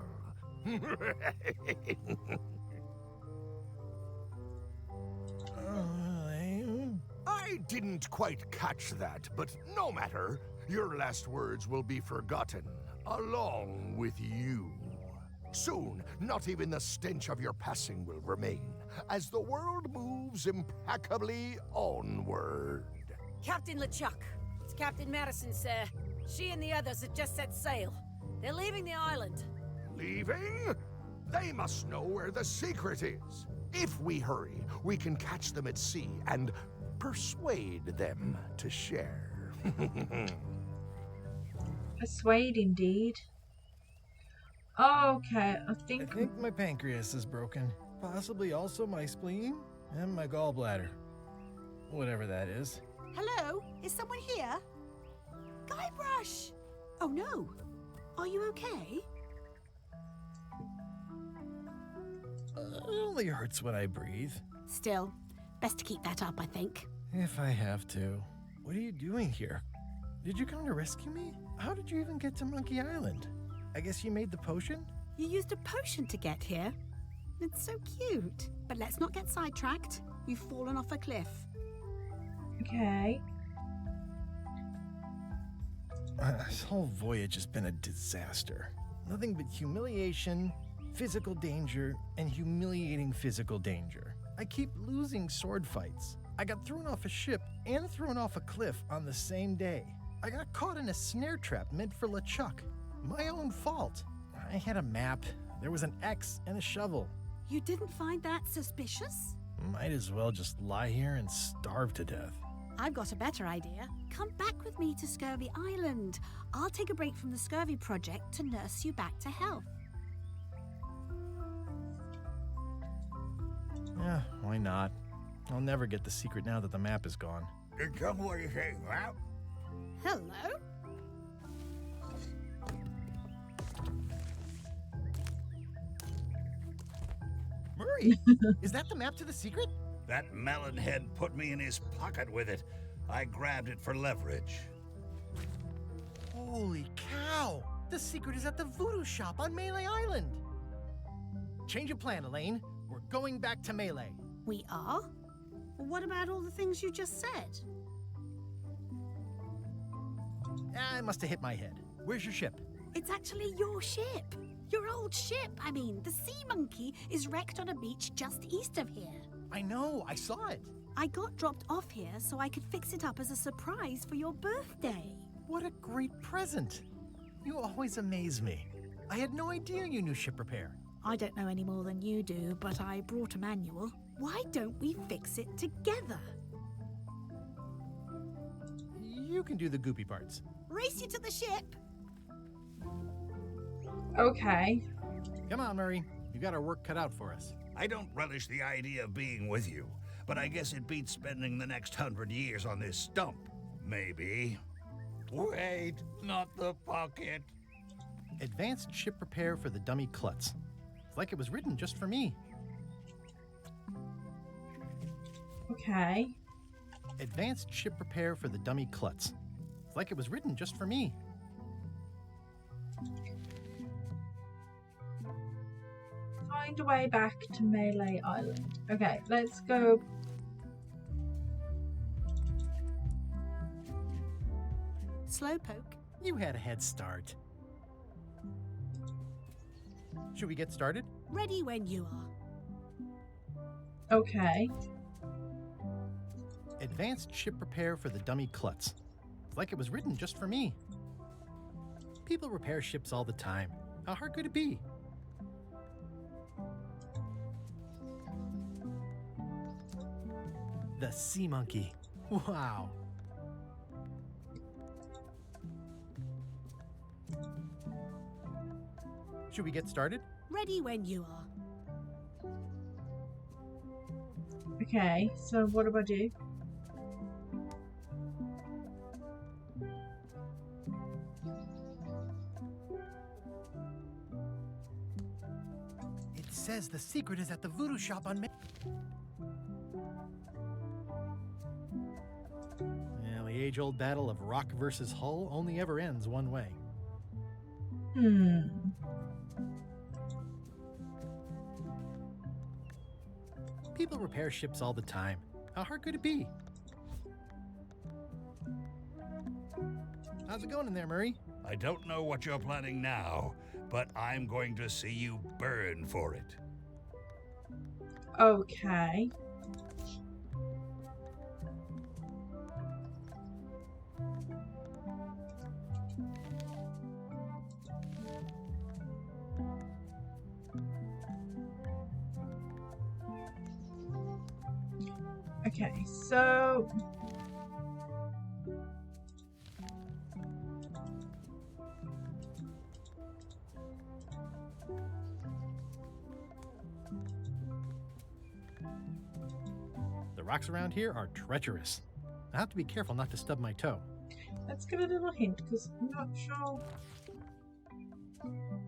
I didn't quite catch that, but no matter. Your last words will be forgotten, along with you. Soon, not even the stench of your passing will remain, as the world moves impeccably onward. Captain LeChuck, it's It's Captain Madison, sir. She and the others have just set sail. They're leaving the island. Leaving? They must know where the secret is. If we hurry, we can catch them at sea and persuade them to share. Persuade indeed. Okay, I I think think my pancreas is broken. Possibly also my spleen and my gallbladder. Whatever that is. Hello? Is someone here? Guybrush! Oh no. Are you okay? It only hurts when I breathe. Still, best to keep that up, I think. If I have to. What are you doing here? Did you come to rescue me? How did you even get to Monkey Island? I guess you made the potion? You used a potion to get here. It's so cute. But let's not get sidetracked. You've fallen off a cliff. okay. This whole voyage has been a disaster. Nothing but humiliation, physical danger, and humiliating physical danger. I keep losing sword fights. I got thrown off a ship and thrown off a cliff on the same day. I got caught in a snare trap meant for LeChuck. My own fault. I had a map. There was an X and a shovel. You didn't find that suspicious? Might as well just lie here and starve to death. I've got a better idea. Come back with me to Scurvy Island. I'll take a break from the Scurvy project to nurse you back to health. Yeah, why not? I'll never get the secret now that the map is gone. Did somebody say map? Hello? Murray, is that the map to the secret? That melonhead put me in his pocket with it. I grabbed it for leverage. Holy cow! The secret is at the voodoo shop on Melee Island. Change of plan, Elaine. We're going back to Melee. We are? Well, what about all the things you just said? I must have hit my head. Where's your ship? It's actually your ship. Your old ship, I mean. The Sea Monkey is wrecked on a beach just east of here. I know, I saw it. I got dropped off here so I could fix it up as a surprise for your birthday. What a great present. You always amaze me. I had no idea you knew ship repair. I don't know any more than you do, but I brought a manual. Why don't we fix it together? You can do the goopy parts. Race you to the ship! Okay. Come on, Murray. You got our work cut out for us. I don't relish the idea of being with you, but I guess it beats spending the next 100 years on this stump. Maybe. Wait, not the pocket. Advanced ship repair for the dummy klutz. It's like it was written just for me. Okay. Advanced ship repair for the dummy klutz. It's like it was written just for me. Find a way back to Melee Island. Okay, let's go. Slowpoke. You had a head start. Should we get started? Ready when you are. Okay. Advanced ship repair for the dummy klutz. It's like it was written just for me. People repair ships all the time. How hard could it be? The Sea Monkey. Wow. Should we get started? Ready when you are. Okay, so what do I do? It says the secret is at the voodoo shop on Well, the age-old battle of rock versus hull only ever ends one way. People repair ships all the time. How hard could it be? How's it going in there, Murray? I don't know what you're planning now, but I'm going to see you burn for it. Okay. Okay, so The rocks around here are treacherous. I have to be careful not to stub my toe. let's give it a little hint because I'm not sure.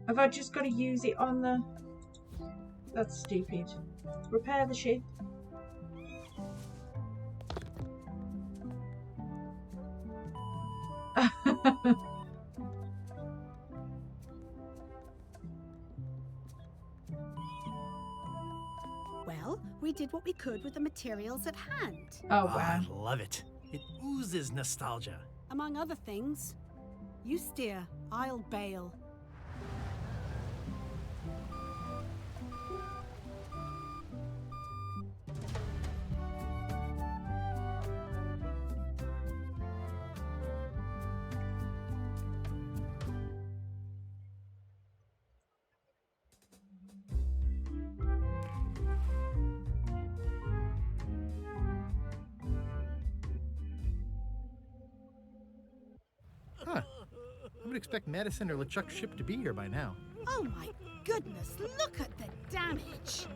Have I just got to use it on the... That's stupid. Repair the ship. Well, we did what we could with the materials at hand. Oh, I love it. It oozes nostalgia. Among other things. You steer, I'll bail. Huh. I would expect Madison or LeChuck's ship to be here by now. Oh my goodness, look at the damage.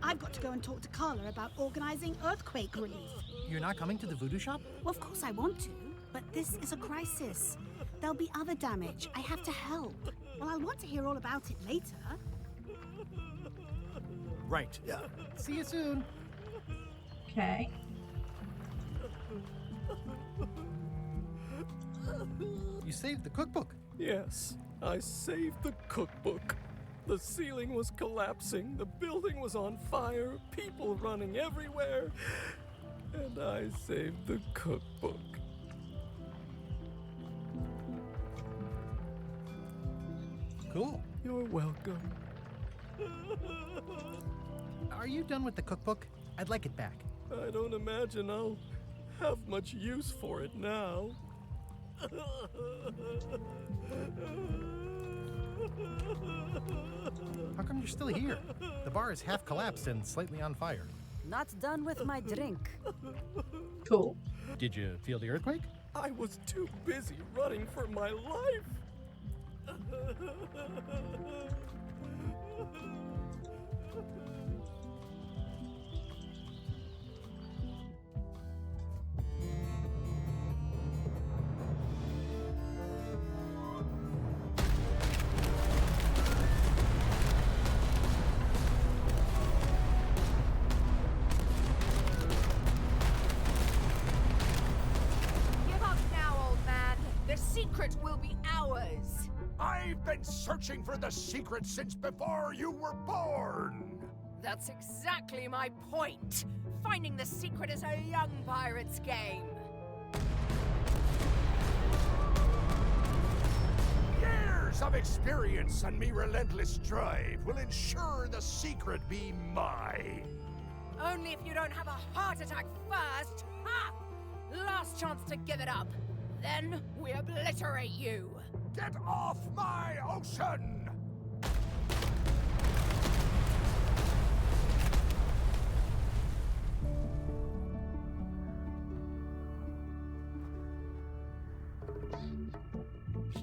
I've got to go and talk to Carla about organizing earthquake relief. You're not coming to the voodoo shop? Well, of course I want to, but this is a crisis. There'll be other damage. I have to help. Well, I'll want to hear all about it later. Right. See you soon. Okay. You saved the cookbook. Yes, I saved the cookbook. The ceiling was collapsing, the building was on fire, people running everywhere, and I saved the cookbook. Cool. You're welcome. Are you done with the cookbook? I'd like it back. I don't imagine I'll have much use for it now. How come you're still here? The bar is half collapsed and slightly on fire. Not done with my drink. Cool. Did you feel the earthquake? I was too busy running for my life. Give up now, old man. The secret will be ours. I've been searching for the secret since before you were born. That's exactly my point. Finding the secret is a young pirate's game. Years of experience and me relentless drive will ensure the secret be mine. Only if you don't have a heart attack first. Ha! Last chance to give it up. Then we obliterate you. Get off my ocean!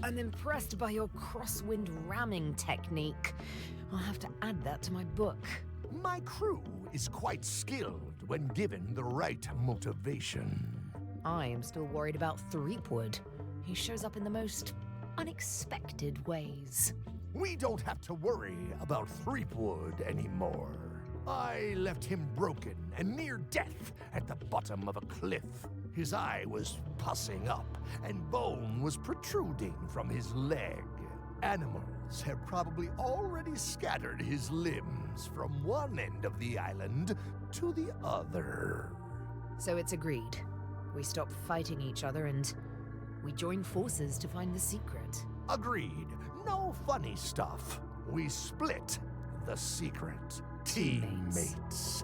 I'm impressed by your crosswind ramming technique. I'll have to add that to my book. My crew is quite skilled when given the right motivation. I am still worried about Threepwood. He shows up in the most unexpected ways. We don't have to worry about Threepwood anymore. I left him broken and near death at the bottom of a cliff. His eye was pussing up, and bone was protruding from his leg. Animals have probably already scattered his limbs from one end of the island to the other. So it's agreed. We stop fighting each other and we join forces to find the secret. Agreed. No funny stuff. We split the secret. Teammates.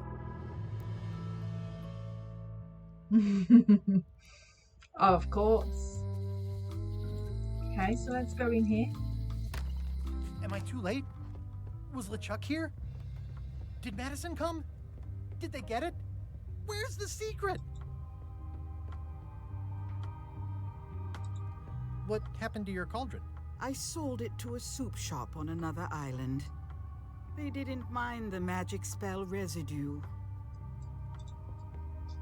Of course. Okay, so let's go in here. Am I too late? Was LeChuck here? Did Madison come? Did they get it? Where's the secret? What happened to your cauldron? I sold it to a soup shop on another island. They didn't mind the magic spell residue.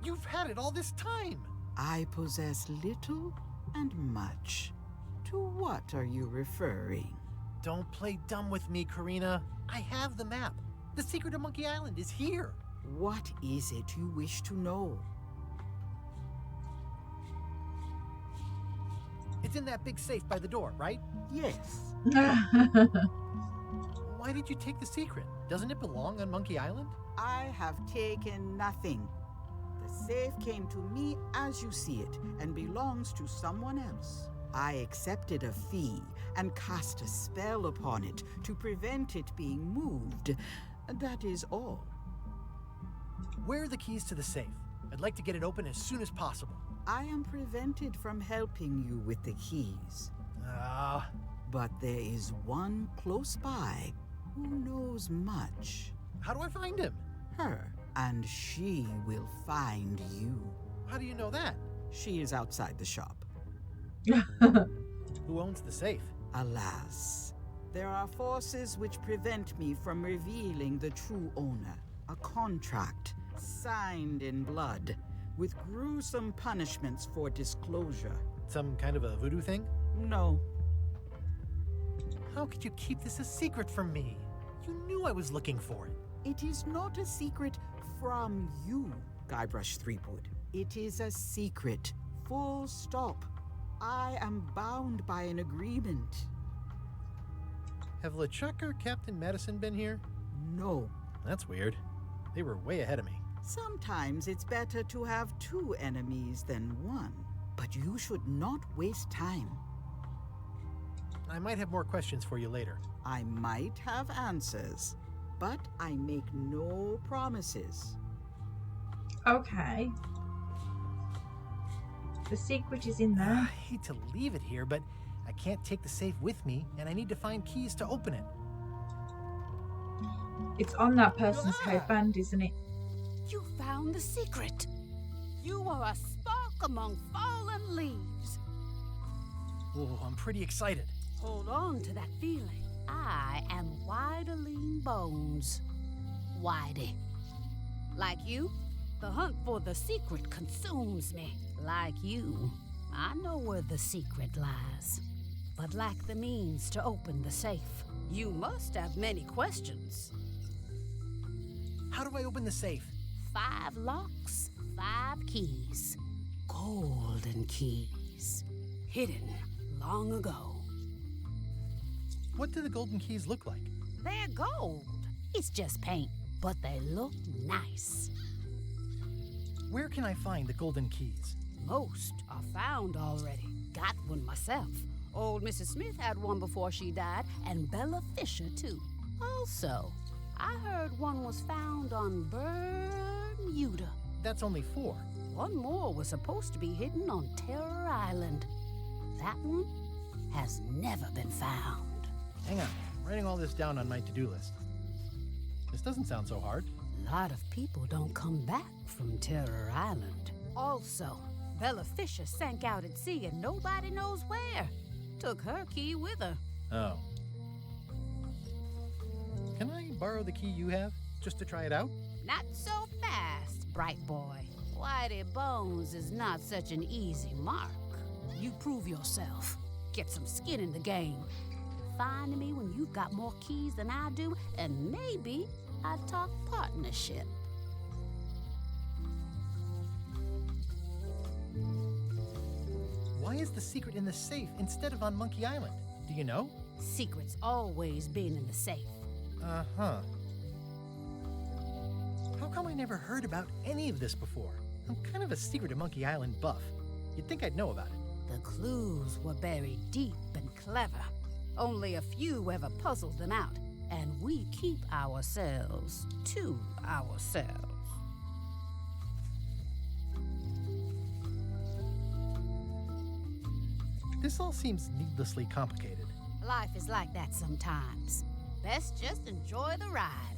You've had it all this time! I possess little and much. To what are you referring? Don't play dumb with me, Karina. I have the map. The secret of Monkey Island is here. What is it you wish to know? It's in that big safe by the door, right? Yes. Why did you take the secret? Doesn't it belong on Monkey Island? I have taken nothing. The safe came to me as you see it and belongs to someone else. I accepted a fee and cast a spell upon it to prevent it being moved. That is all. Where are the keys to the safe? I'd like to get it open as soon as possible. I am prevented from helping you with the keys. But there is one close by who knows much. How do I find him? Her, and she will find you. How do you know that? She is outside the shop. Who owns the safe? Alas, there are forces which prevent me from revealing the true owner. A contract, signed in blood, with gruesome punishments for disclosure. Some kind of a voodoo thing? No. How could you keep this a secret from me? You knew I was looking for it. It is not a secret from you, Guybrush Threepwood. It is a secret. Full stop. I am bound by an agreement. Have LeChuck or Captain Madison been here? No. That's weird. They were way ahead of me. Sometimes it's better to have two enemies than one. But you should not waste time. I might have more questions for you later. I might have answers, but I make no promises. Okay. The secret is in there. I hate to leave it here, but I can't take the safe with me, and I need to find keys to open it. It's on that person's headband, isn't it? You found the secret. You are a spark among fallen leaves. Oh, I'm pretty excited. Hold on to that feeling. I am Widerling Bones. Whitey. Like you, the hunt for the secret consumes me. Like you, I know where the secret lies, but lack the means to open the safe. You must have many questions. How do I open the safe? 5 locks, 5 keys. Golden keys. Hidden long ago. What do the golden keys look like? They're gold. It's just paint, but they look nice. Where can I find the golden keys? Most are found already. Got one myself. Old Mrs. Smith had one before she died, and Bella Fisher, too. Also, I heard one was found on Bermuda. That's only 4. One more was supposed to be hidden on Terror Island. That one has never been found. Hang on, I'm writing all this down on my to-do list. This doesn't sound so hard. A lot of people don't come back from Terror Island. Also, Bella Fisher sank out at sea and nobody knows where. Took her key with her. Oh. Can I borrow the key you have, just to try it out? Not so fast, bright boy. Whitey Bones is not such an easy mark. You prove yourself. Get some skin in the game. Find me when you've got more keys than I do, and maybe I'd talk partnership. Why is the secret in the safe instead of on Monkey Island? Do you know? Secret's always been in the safe. Uh-huh. How come I never heard about any of this before? I'm kind of a Secret of Monkey Island buff. You'd think I'd know about it. The clues were buried deep and clever. Only a few ever puzzled them out, and we keep ourselves to ourselves. This all seems needlessly complicated. Life is like that sometimes. Best just enjoy the ride.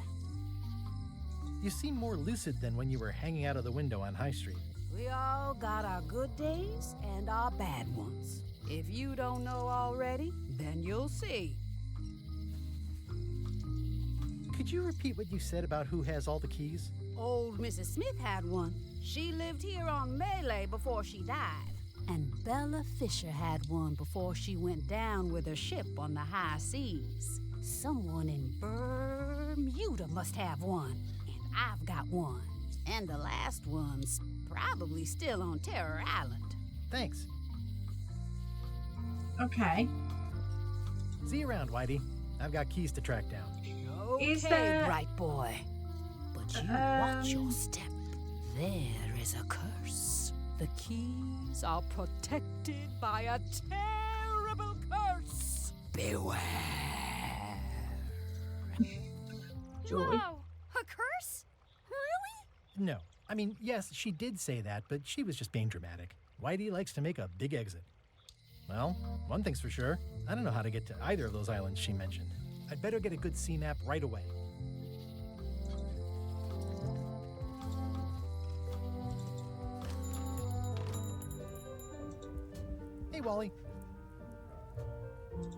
You seem more lucid than when you were hanging out of the window on High Street. We all got our good days and our bad ones. If you don't know already, then you'll see. Could you repeat what you said about who has all the keys? Old Mrs. Smith had one. She lived here on Melee before she died. And Bella Fisher had one before she went down with her ship on the high seas. Someone in Bermuda must have one, and I've got one. And the last one's probably still on Terror Island. Thanks. Okay. See you around, Whitey. I've got keys to track down. Is Okay, there... bright boy. But you watch your step. There is a curse. The keys are protected by a terrible curse. Beware. Joy? Whoa! A curse? Really? No. I mean, yes, she did say that, but she was just being dramatic. Whitey likes to make a big exit. Well, one thing's for sure. I don't know how to get to either of those islands she mentioned. I'd better get a good sea map right away. Hey, Wally.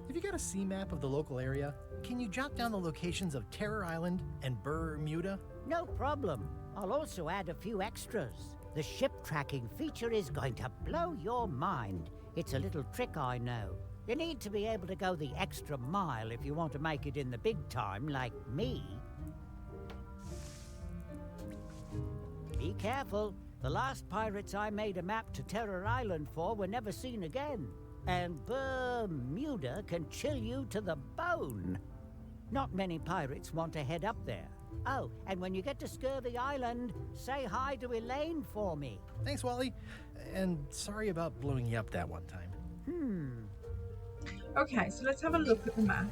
Have you got a sea map of the local area? Can you jot down the locations of Terror Island and Bermuda? No problem. I'll also add a few extras. The ship tracking feature is going to blow your mind. It's a little trick, I know. You need to be able to go the extra mile if you want to make it in the big time, like me. Be careful. The last pirates I made a map to Terror Island for were never seen again. And Bermuda can chill you to the bone. Not many pirates want to head up there. Oh, and when you get to Scurvy Island, say hi to Elaine for me. Thanks, Wally. And sorry about blowing you up that one time. Okay, so let's have a look at the map.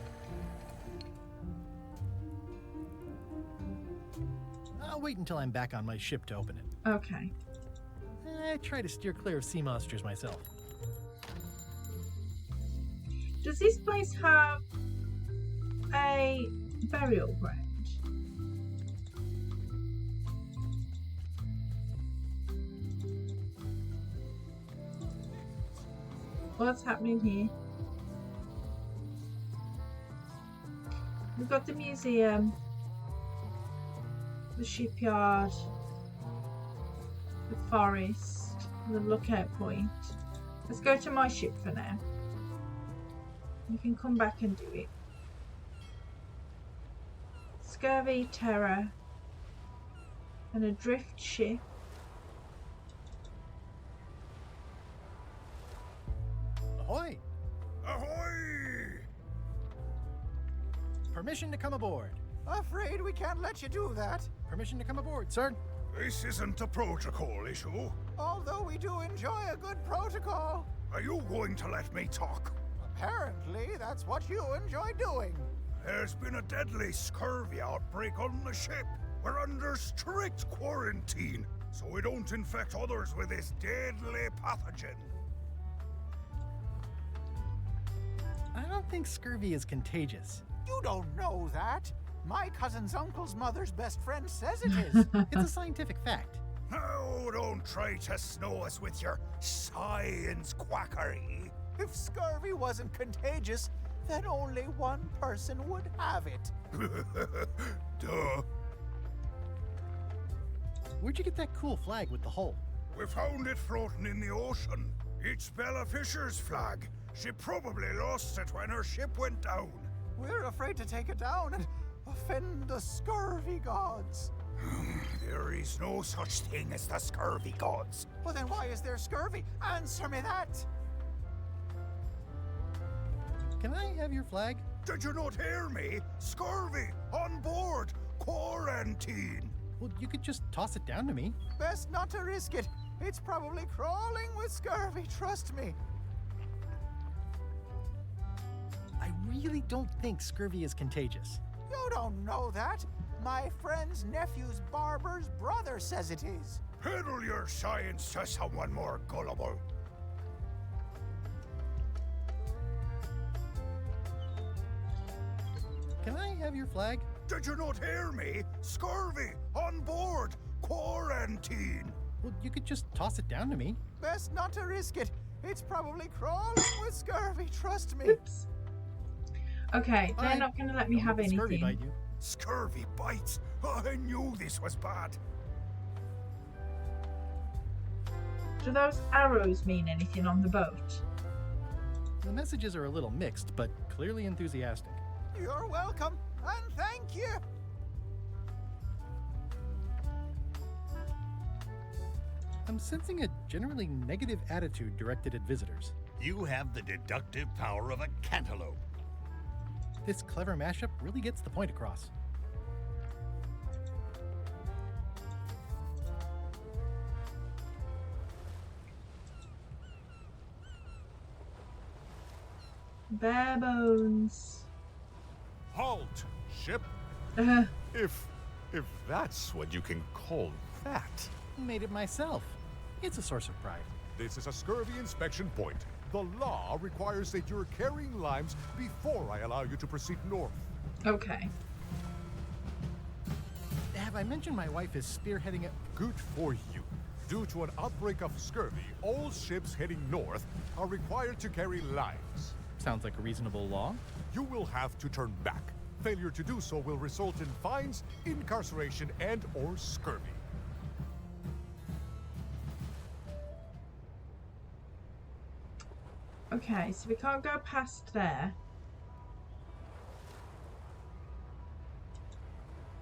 I'll wait until I'm back on my ship to open it. Okay. I try to steer clear of sea monsters myself. Does this place have a burial ground? What's happening here? We've got the museum, the shipyard, the forest, the lookout point. Let's go to my ship for now. You can come back and do it. Scurvy, Terror, an adrift ship. Ahoy! Ahoy! Permission to come aboard. Afraid we can't let you do that. Permission to come aboard, sir. This isn't a protocol issue. Although we do enjoy a good protocol. Are you going to let me talk? Apparently, that's what you enjoy doing. There's been a deadly scurvy outbreak on the ship. We're under strict quarantine, so we don't infect others with this deadly pathogen. I don't think scurvy is contagious. You don't know that. My cousin's uncle's mother's best friend says it is. It's a scientific fact. Oh, don't try to snow us with your science quackery. If scurvy wasn't contagious, then only one person would have it. Duh. Where'd you get that cool flag with the hole? We found it floating in the ocean. It's Bella Fisher's flag. She probably lost it when her ship went down. We're afraid to take it down and offend the scurvy gods. There is no such thing as the scurvy gods. Well, then why is there scurvy? Answer me that! Can I have your flag? Did you not hear me? Scurvy! On board! Quarantine! Well, you could just toss it down to me. Best not to risk it. It's probably crawling with scurvy, trust me. I really don't think scurvy is contagious. You don't know that. My friend's nephew's barber's brother says it is. Peddle your science to someone more gullible. Can I have your flag? Did you not hear me? Scurvy! On board! Quarantine! Well, you could just toss it down to me. Best not to risk it. It's probably crawling with scurvy, trust me. Oops. Okay, they're not going to let me have anything. Scurvy bite you. Scurvy bites! I knew this was bad. Do those arrows mean anything on the boat? The messages are a little mixed, but clearly enthusiastic. You're welcome, and thank you. I'm sensing a generally negative attitude directed at visitors. You have the deductive power of a cantaloupe. This clever mashup really gets the point across. Bare bones. Halt, ship! If that's what you can call that. Made it myself. It's a source of pride. This is a scurvy inspection point. The law requires that you're carrying limes before I allow you to proceed north. Okay. Have I mentioned my wife is spearheading a... Good for you. Due to an outbreak of scurvy, all ships heading north are required to carry limes. Sounds like a reasonable law. You will have to turn back. Failure to do so will result in fines, incarceration, and/or scurvy. Okay, so we can't go past there.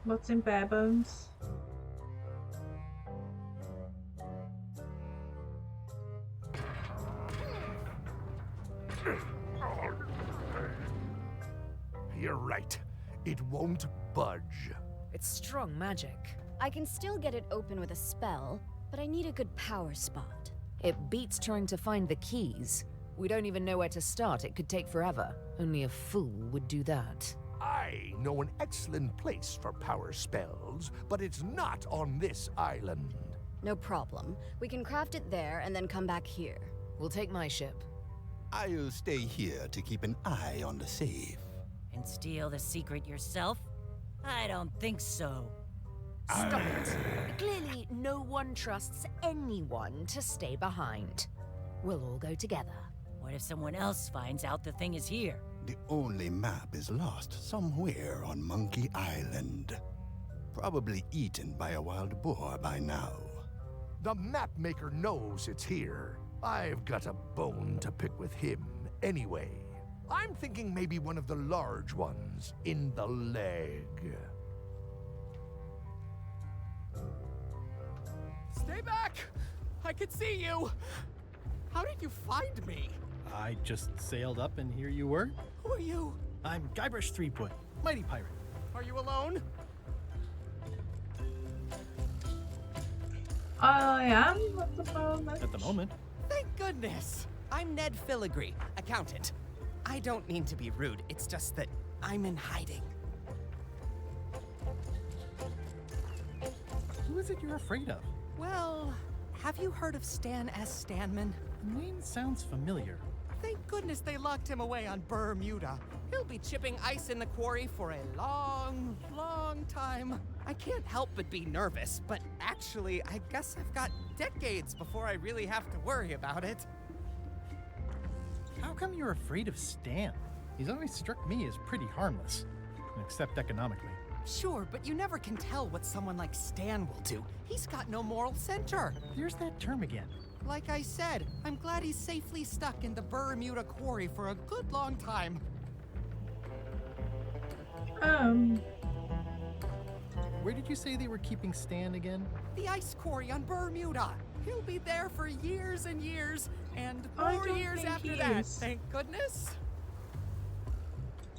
What's in bare bones? You're right. It won't budge. It's strong magic. I can still get it open with a spell, but I need a good power spot. It beats trying to find the keys. We don't even know where to start. It could take forever. Only a fool would do that. I know an excellent place for power spells, but it's not on this island. No problem. We can craft it there and then come back here. We'll take my ship. I'll stay here to keep an eye on the safe. And steal the secret yourself? I don't think so. Stop it. Clearly, no one trusts anyone to stay behind. We'll all go together. What if someone else finds out the thing is here? The only map is lost somewhere on Monkey Island. Probably eaten by a wild boar by now. The map maker knows it's here. I've got a bone to pick with him anyway. I'm thinking maybe one of the large ones in the leg. Stay back! I can see you! How did you find me? I just sailed up and here you were. Who are you? I'm Guybrush Threepwood, mighty pirate. Are you alone? I am at the moment. At the moment. Thank goodness! I'm Ned Filigree, accountant. I don't mean to be rude, it's just that I'm in hiding. Who is it you're afraid of? Well, have you heard of Stan S. Stanman? The name sounds familiar. Thank goodness they locked him away on Bermuda. He'll be chipping ice in the quarry for a long, long time. I can't help but be nervous, but actually, I guess I've got decades before I really have to worry about it. How come you're afraid of Stan? He's always struck me as pretty harmless, except economically. Sure, but you never can tell what someone like Stan will do. He's got no moral center. There's that term again. Like I said, I'm glad he's safely stuck in the Bermuda quarry for a good long time. Where did you say they were keeping Stan again? The ice quarry on Bermuda. He'll be there for years and years, and more years after that, thank goodness.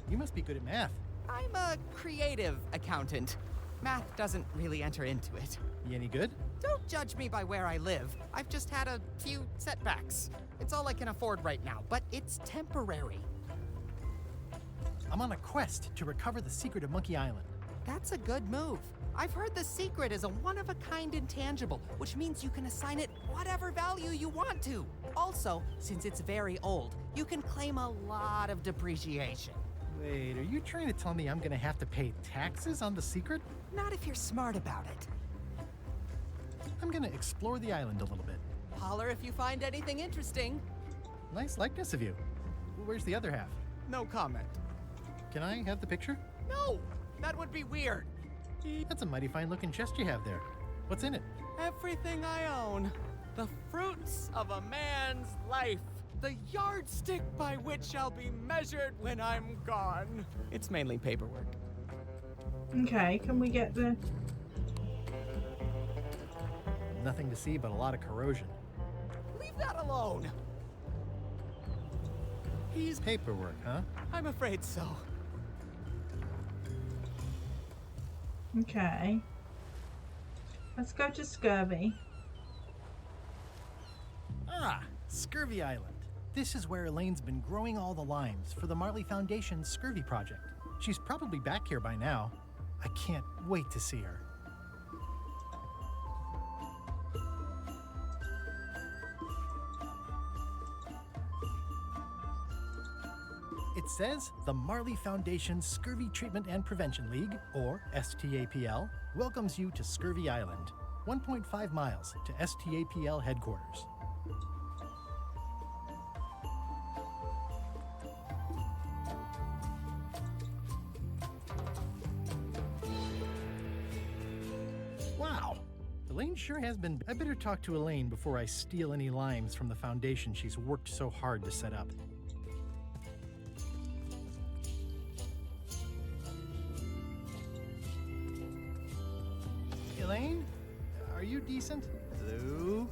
You must be good at math. I'm a creative accountant. Math doesn't really enter into it. You any good? Don't judge me by where I live. I've just had a few setbacks. It's all I can afford right now, but it's temporary. I'm on a quest to recover the secret of Monkey Island. That's a good move. I've heard the secret is a one-of-a-kind intangible, which means you can assign it whatever value you want to. Also, since it's very old, you can claim a lot of depreciation. Wait, are you trying to tell me I'm gonna have to pay taxes on the secret? Not if you're smart about it. I'm gonna explore the island a little bit. Holler if you find anything interesting. Nice likeness of you. Where's the other half? No comment. Can I have the picture? No! That would be weird. That's a mighty fine looking chest you have there. What's in it? Everything I own. The fruits of a man's life. The yardstick by which I'll be measured when I'm gone. It's mainly paperwork. Okay, can we get the... Nothing to see but a lot of corrosion. Leave that alone. He's paperwork, huh? I'm afraid so. Okay. Let's go to Scurvy. Ah, Scurvy Island. This is where Elaine's been growing all the limes for the Marley Foundation's Scurvy project. She's probably back here by now. I can't wait to see her. It says the Marley Foundation Scurvy Treatment and Prevention League, or STAPL, welcomes you to Scurvy Island, 1.5 miles to STAPL headquarters. Wow, Elaine sure has been... I better talk to Elaine before I steal any limes from the foundation she's worked so hard to set up. Elaine? Are you decent? Hello?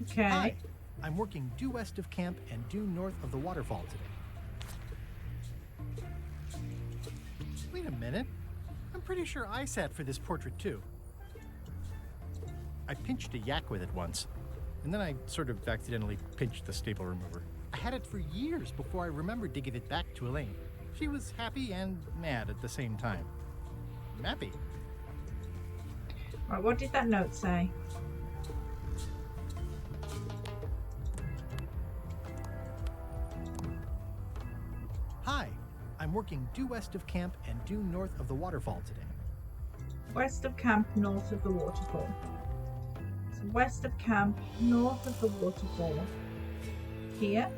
Okay. Hi. I'm working due west of camp and due north of the waterfall today. Wait a minute. I'm pretty sure I sat for this portrait too. I pinched a yak with it once, and then I sort of accidentally pinched the staple remover. I had it for years before I remembered to give it back to Elaine. She was happy and mad at the same time. Mappy. Right, what did that note say? Hi, I'm working due west of camp and due north of the waterfall today. West of camp, north of the waterfall. So west of camp, north of the waterfall. Here.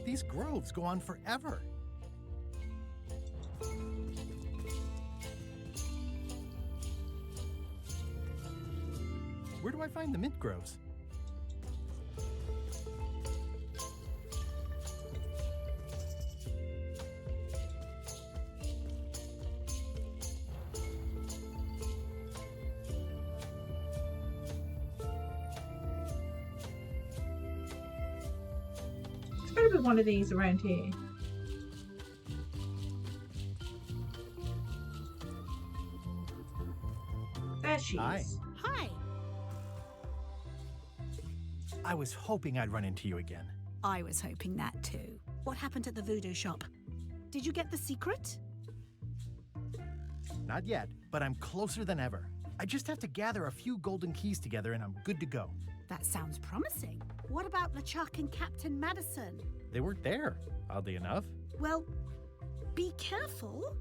These groves go on forever. Where do I find the mint groves? There's got to be one of these around here. There she is. Hi. I was hoping I'd run into you again. I was hoping that too. What happened at the voodoo shop? Did you get the secret? Not yet, but I'm closer than ever. I just have to gather a few golden keys together and I'm good to go. That sounds promising. What about LeChuck and Captain Madison? They weren't there, oddly enough. Well, be careful.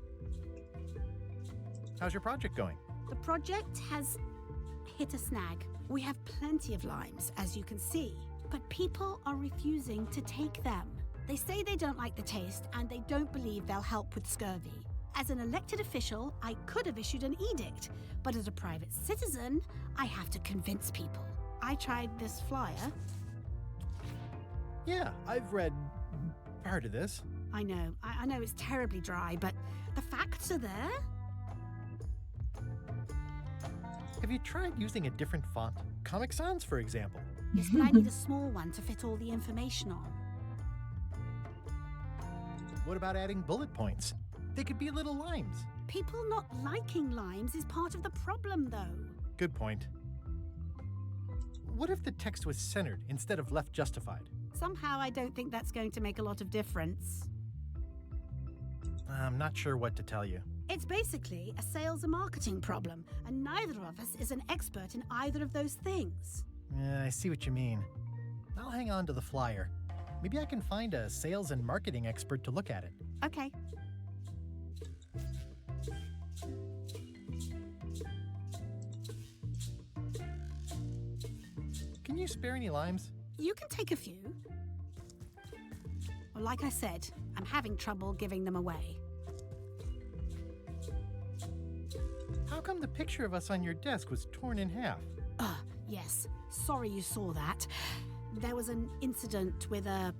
How's your project going? The project has hit a snag. We have plenty of limes, as you can see, but people are refusing to take them. They say they don't like the taste and they don't believe they'll help with scurvy. As an elected official, I could have issued an edict, but as a private citizen, I have to convince people. I tried this flyer. Yeah, I've read part of this. I know it's terribly dry, but the facts are there. Have you tried using a different font? Comic Sans, for example. Yes, but I need a small one to fit all the information on. What about adding bullet points? They could be little limes. People not liking limes is part of the problem, though. Good point. What if the text was centered instead of left justified? Somehow I don't think that's going to make a lot of difference. I'm not sure what to tell you. It's basically a sales and marketing problem, and neither of us is an expert in either of those things. Yeah, I see what you mean. I'll hang on to the flyer. Maybe I can find a sales and marketing expert to look at it. Okay. Can you spare any limes? You can take a few. Well, like I said, I'm having trouble giving them away. How come the picture of us on your desk was torn in half? Yes. Sorry you saw that. There was an incident with a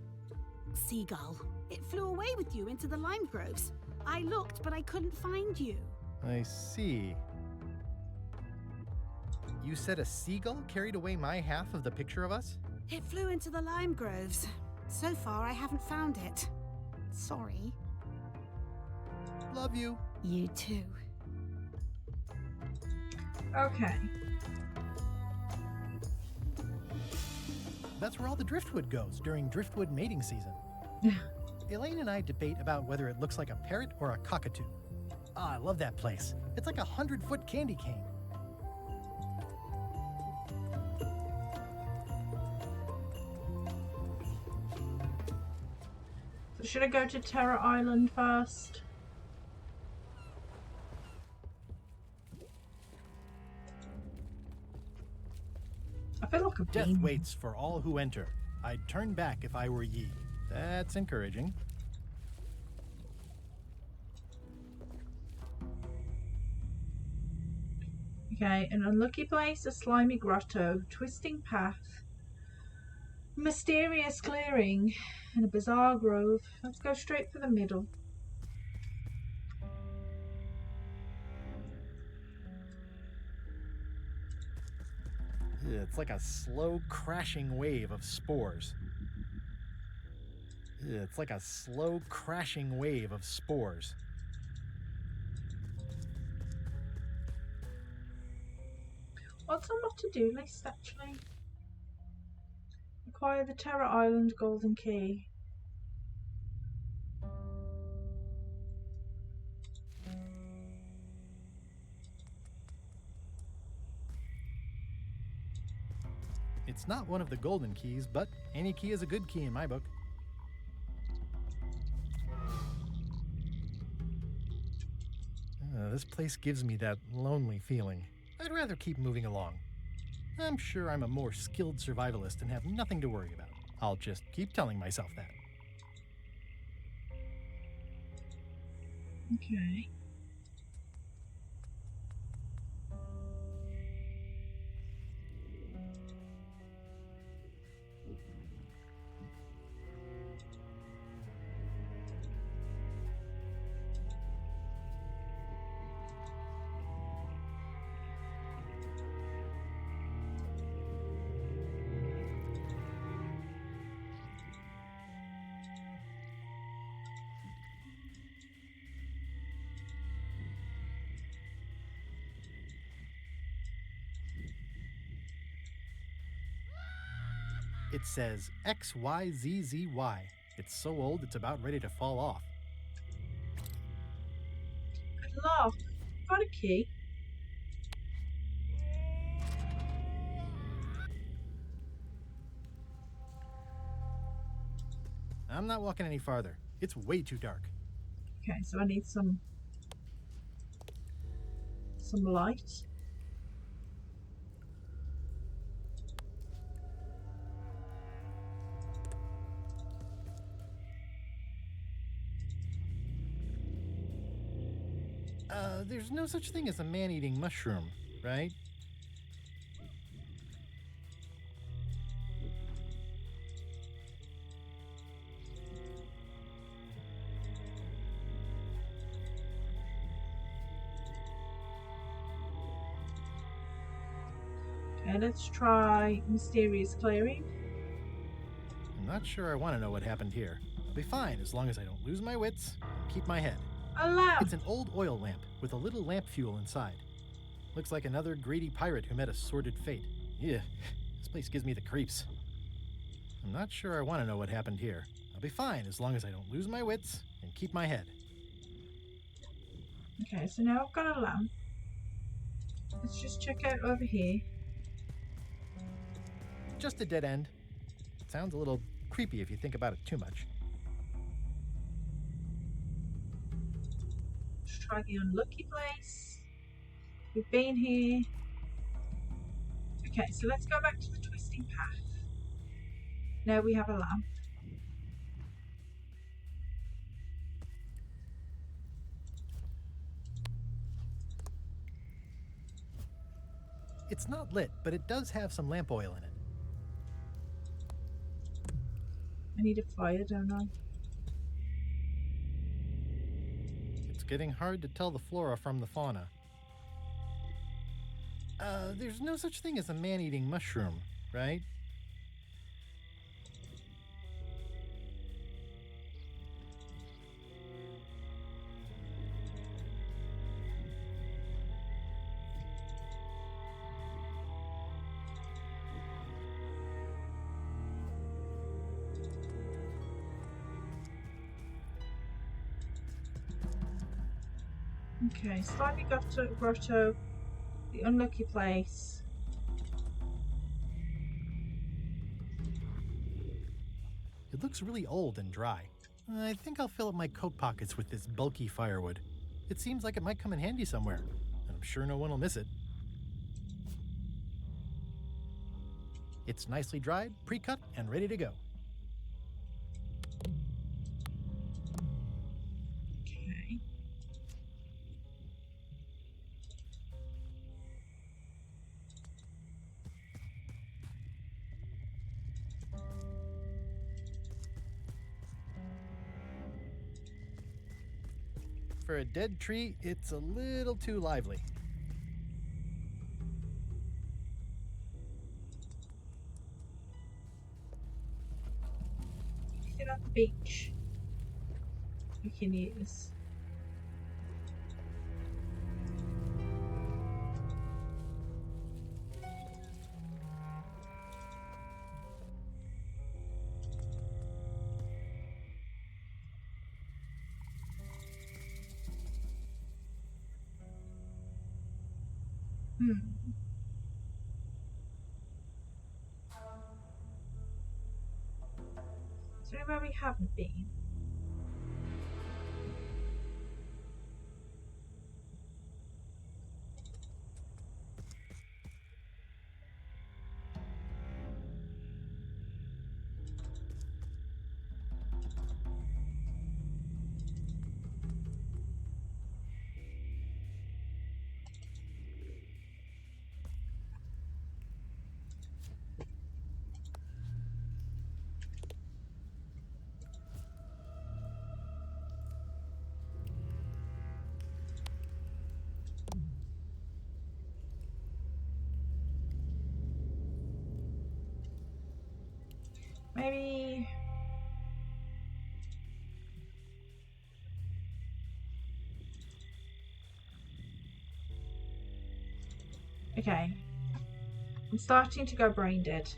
seagull. It flew away with you into the lime groves. I looked, but I couldn't find you. I see. You said a seagull carried away my half of the picture of us? It flew into the lime groves. So far, I haven't found it. Sorry. Love you. You too. Okay. That's where all the driftwood goes during driftwood mating season. Elaine and I debate about whether it looks like a parrot or a cockatoo. I love that place. It's like a 100-foot candy cane. So should I go to Terror Island first? I feel like a Death bean. waits for all who enter. I'd turn back if I were ye. That's encouraging. Okay, an unlucky place, a slimy grotto, twisting path, mysterious clearing, and a bizarre grove. Let's go straight for the middle. It's like a slow crashing wave of spores. It's like a slow crashing wave of spores. What's on my to-do list, actually? Acquire the Terror Island Golden Key. It's not one of the golden keys, but any key is a good key in my book. This place gives me that lonely feeling. I'd rather keep moving along. I'm sure I'm a more skilled survivalist and have nothing to worry about. I'll just keep telling myself that. Okay. It says XYZZY. It's so old it's about ready to fall off. Good luck. Got a key. I'm not walking any farther. It's way too dark. Okay, so I need some light. There's no such thing as a man-eating mushroom, right? Okay, let's try mysterious clearing. I'm not sure I want to know what happened here. I'll be fine as long as I don't lose my wits and keep my head. A lamp! It's an old oil lamp with a little lamp fuel inside. Looks like another greedy pirate who met a sordid fate. Yeah, this place gives me the creeps. I'm not sure I want to know what happened here. I'll be fine as long as I don't lose my wits and keep my head. Okay, so now I've got a lamp. Let's just check out over here. Just a dead end. sounds a little creepy if you think about it too much. Let's try the unlucky place. We've been here. Okay, so let's go back to the twisting path. Now we have a lamp. It's not lit, but it does have some lamp oil in it. I need a fire, don't I? It's getting hard to tell the flora from the fauna. There's no such thing as a man-eating mushroom, right? Okay, slightly grotto, the unlucky place. It looks really old and dry. I think I'll fill up my coat pockets with this bulky firewood. It seems like it might come in handy somewhere, and I'm sure no one will miss it. It's nicely dried, pre-cut, and ready to go. Okay. For a dead tree, it's a little too lively. Sit on the beach. We can use. Is there anywhere we haven't been? Maybe. Okay. I'm starting to go brain dead.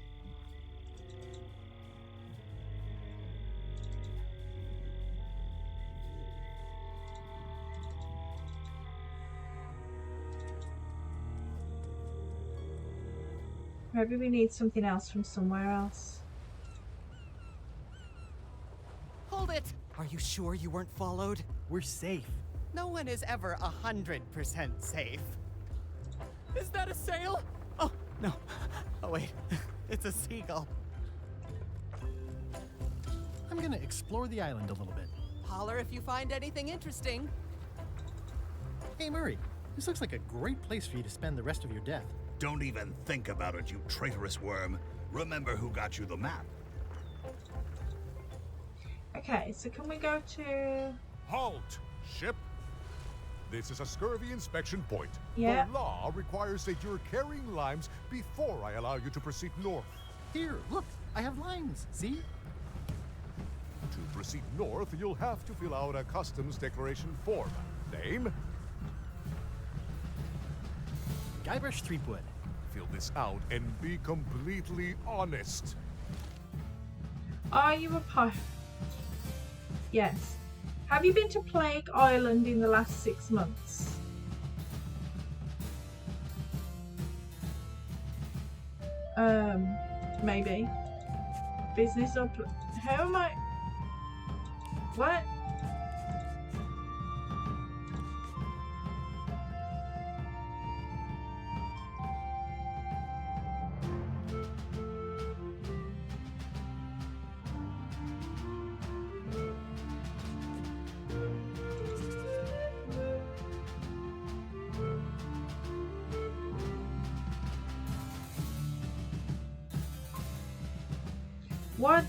Maybe we need something else from somewhere else. Hold it! Are you sure you weren't followed? We're safe. No one is ever 100% safe. Is that a sail? Oh, no. Oh, wait. It's a seagull. I'm gonna explore the island a little bit. Holler if you find anything interesting. Hey, Murray. This looks like a great place for you to spend the rest of your death. Don't even think about it, you traitorous worm. Remember who got you the map. Okay, so can we go to... Halt, ship. This is a scurvy inspection point. Yeah. The law requires that you're carrying limes before I allow you to proceed north. Here, look, I have limes, see? To proceed north, you'll have to fill out a customs declaration form. Name? Guybrush Threepwood. Fill this out and be completely honest. Are you a pirate? Yes. Have you been to Plague Island in the last 6 months? Maybe. business or how am I? What? What?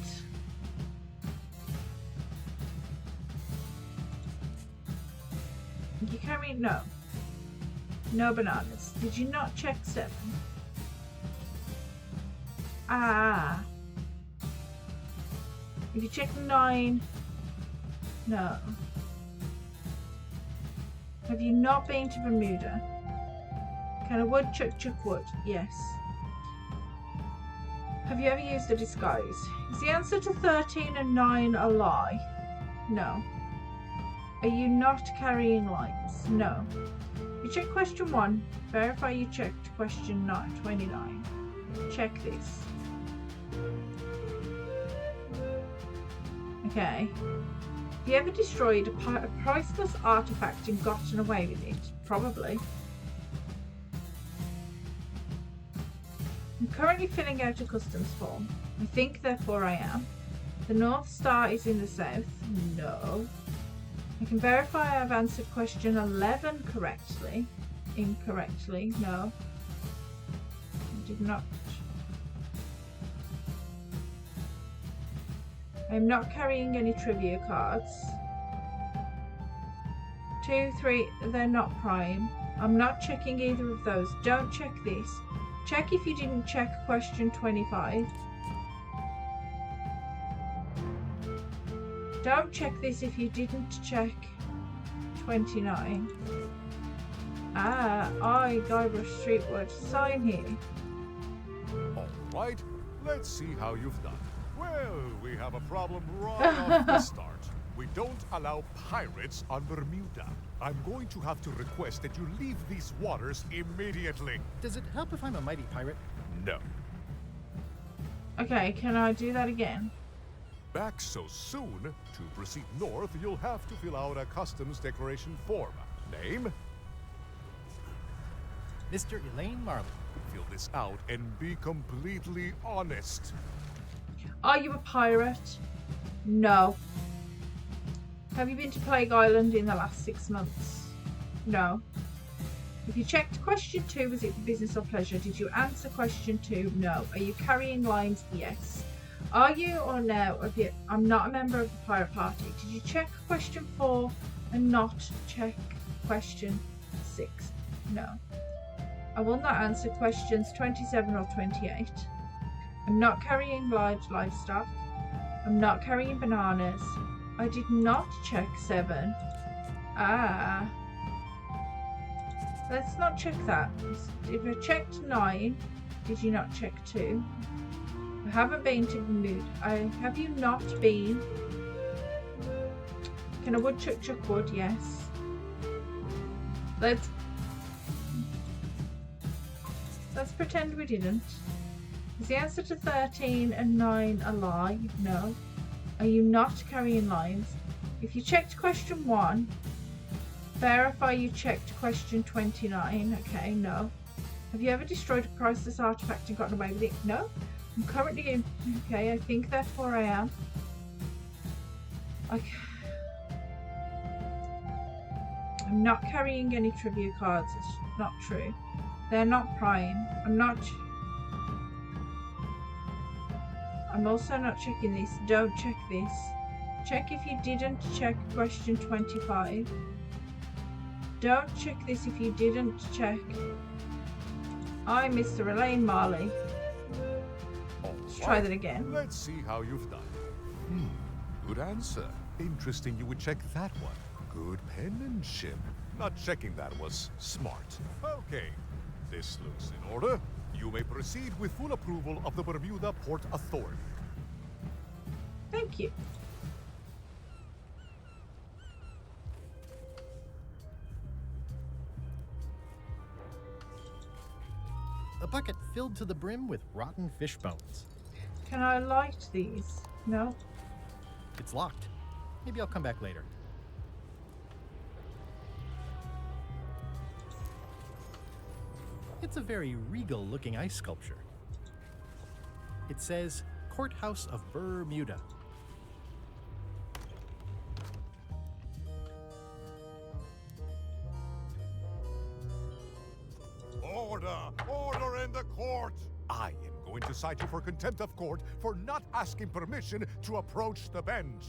You carry no. No bananas. Did you not check 7? Ah. If you check 9, no. Have you not been to Bermuda? Can a woodchuck chuck wood? Yes. Have you ever used a disguise? Is the answer to 13 and 9 a lie? No. Are you not carrying lights? No. You check question 1. Verify you checked question 29. Check this. Okay. Have you ever destroyed a priceless artifact and gotten away with it? Probably. I'm currently filling out a customs form. I think therefore I am. The North Star is in the south. No. I can verify I have answered question 11 correctly. Incorrectly. No. I did not. I'm not carrying any trivia cards. 2, 3, they're not prime. I'm not checking either of those. Don't check this. Check if you didn't check question 25. Don't check this if you didn't check 29. Ah, I, Guybrush Streetwood, sign here. All right, let's see how you've done. Well, we have a problem right off the start. We don't allow pirates on Bermuda. I'm going to have to request that you leave these waters immediately. Does it help if I'm a mighty pirate? No. Okay, can I do that again? Back so soon? To proceed north, you'll have to fill out a customs declaration form. Name? Mr. Elaine Marley. Fill this out and be completely honest. Are you a pirate? No. Have you been to Plague Island in the last 6 months? No. If you checked question 2, was it for business or pleasure? Did you answer question 2? No. Are you carrying lines? Yes. Are you or no? I'm not a member of the pirate party. Did you check question 4 and not check question 6? No. I will not answer questions 27 or 28. I'm not carrying large livestock. I'm not carrying bananas. I did not check 7. Ah. Let's not check that. If I checked 9, did you not check 2? I haven't been to Bermuda. Have you not been? Can a woodchuck chuck wood? Yes. Let's pretend we didn't. Is the answer to 13 and 9 a lie? No. Are you not carrying lines? If you checked question 1, verify you checked question 29. Okay, no. Have you ever destroyed a priceless artifact and gotten away with it? No. I'm currently in. Okay, I think therefore I am. Okay. I'm not carrying any trivia cards. It's not true. They're not prime. I'm also not checking this. Don't check this. Check if you didn't check question 25. Don't check this if you didn't check. I'm Mr. Elaine Marley. Let's try that again. Let's see how you've done. Good answer. Interesting you would check that one. Good penmanship. Not checking that was smart. Okay, this looks in order. You may proceed with full approval of the Bermuda Port Authority. Thank you. A bucket filled to the brim with rotten fish bones. Can I light these? No? It's locked. Maybe I'll come back later. It's a very regal-looking ice sculpture. It says, Courthouse of Bermuda. Order! Order in the court! I am going to cite you for contempt of court for not asking permission to approach the bench.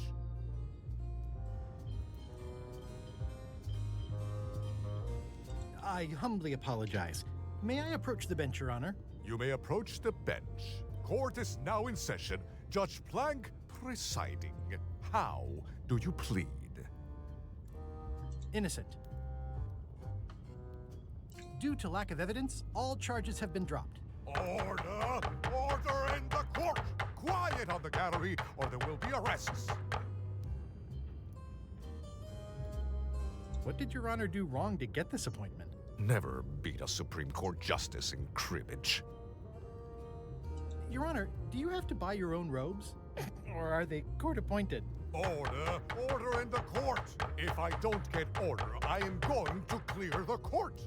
I humbly apologize. May I approach the bench, Your Honor? You may approach the bench. Court is now in session. Judge Plank presiding. How do you plead? Innocent. Due to lack of evidence, all charges have been dropped. Order! Order in the court! Quiet on the gallery, or there will be arrests. What did Your Honor do wrong to get this appointment? Never beat a Supreme Court justice in cribbage. Your Honor, do you have to buy your own robes? Or are they court-appointed? Order! Order in the court! If I don't get order, I am going to clear the court!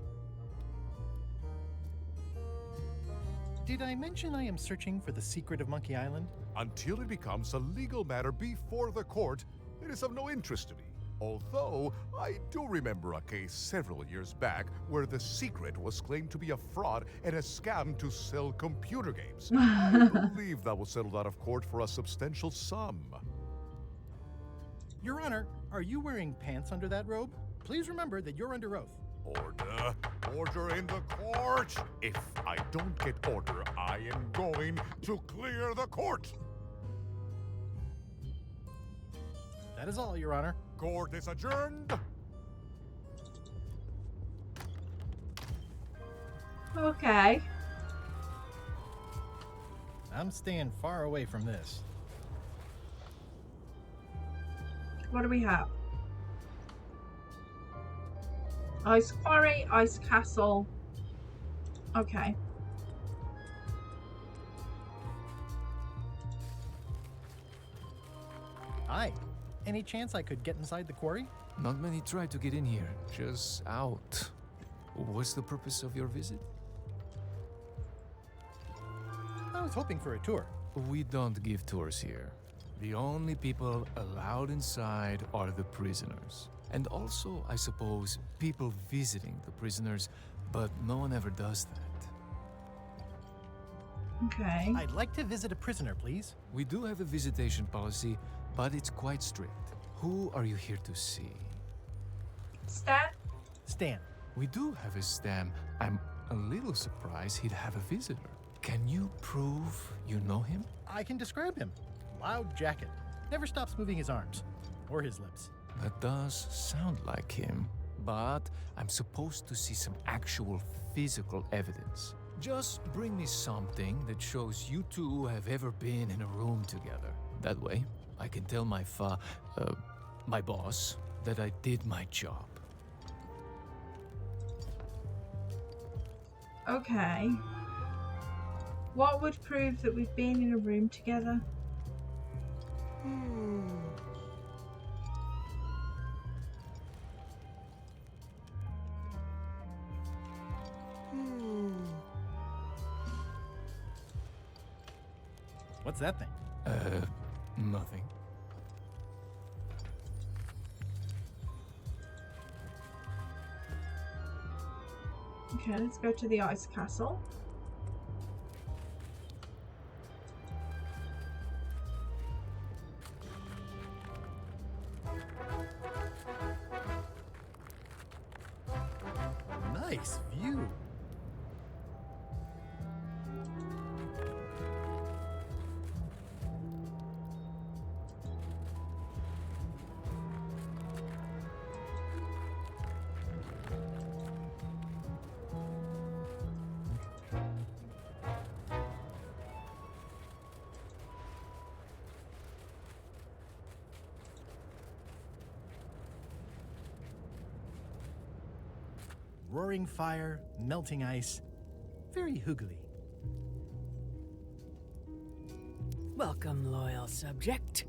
Did I mention I am searching for the secret of Monkey Island? Until it becomes a legal matter before the court, it is of no interest to me. Although, I do remember a case several years back where the secret was claimed to be a fraud and a scam to sell computer games. I believe that was settled out of court for a substantial sum. Your Honor, are you wearing pants under that robe? Please remember that you're under oath. Order! Order in the court! If I don't get order, I am going to clear the court! That is all, Your Honor. Court is adjourned! Okay. I'm staying far away from this. What do we have? Ice Quarry, Ice Castle. Okay. Hi. Any chance I could get inside the quarry? Not many try to get in here, just out. What's the purpose of your visit? I was hoping for a tour. We don't give tours here. The only people allowed inside are the prisoners. And also, I suppose, people visiting the prisoners, but no one ever does that. Okay. I'd like to visit a prisoner, please. We do have a visitation policy, but it's quite strict. Who are you here to see? Stan? Stan. We do have a Stan. I'm a little surprised he'd have a visitor. Can you prove you know him? I can describe him. Loud jacket. Never stops moving his arms. Or his lips. That does sound like him. But I'm supposed to see some actual physical evidence. Just bring me something that shows you two have ever been in a room together. That way, I can tell my boss that I did my job. Okay. What would prove that we've been in a room together? What's that thing? Nothing. Okay, let's go to the Ice Castle. Nice view. Roaring fire, melting ice. Very hoogly. Welcome, loyal subject.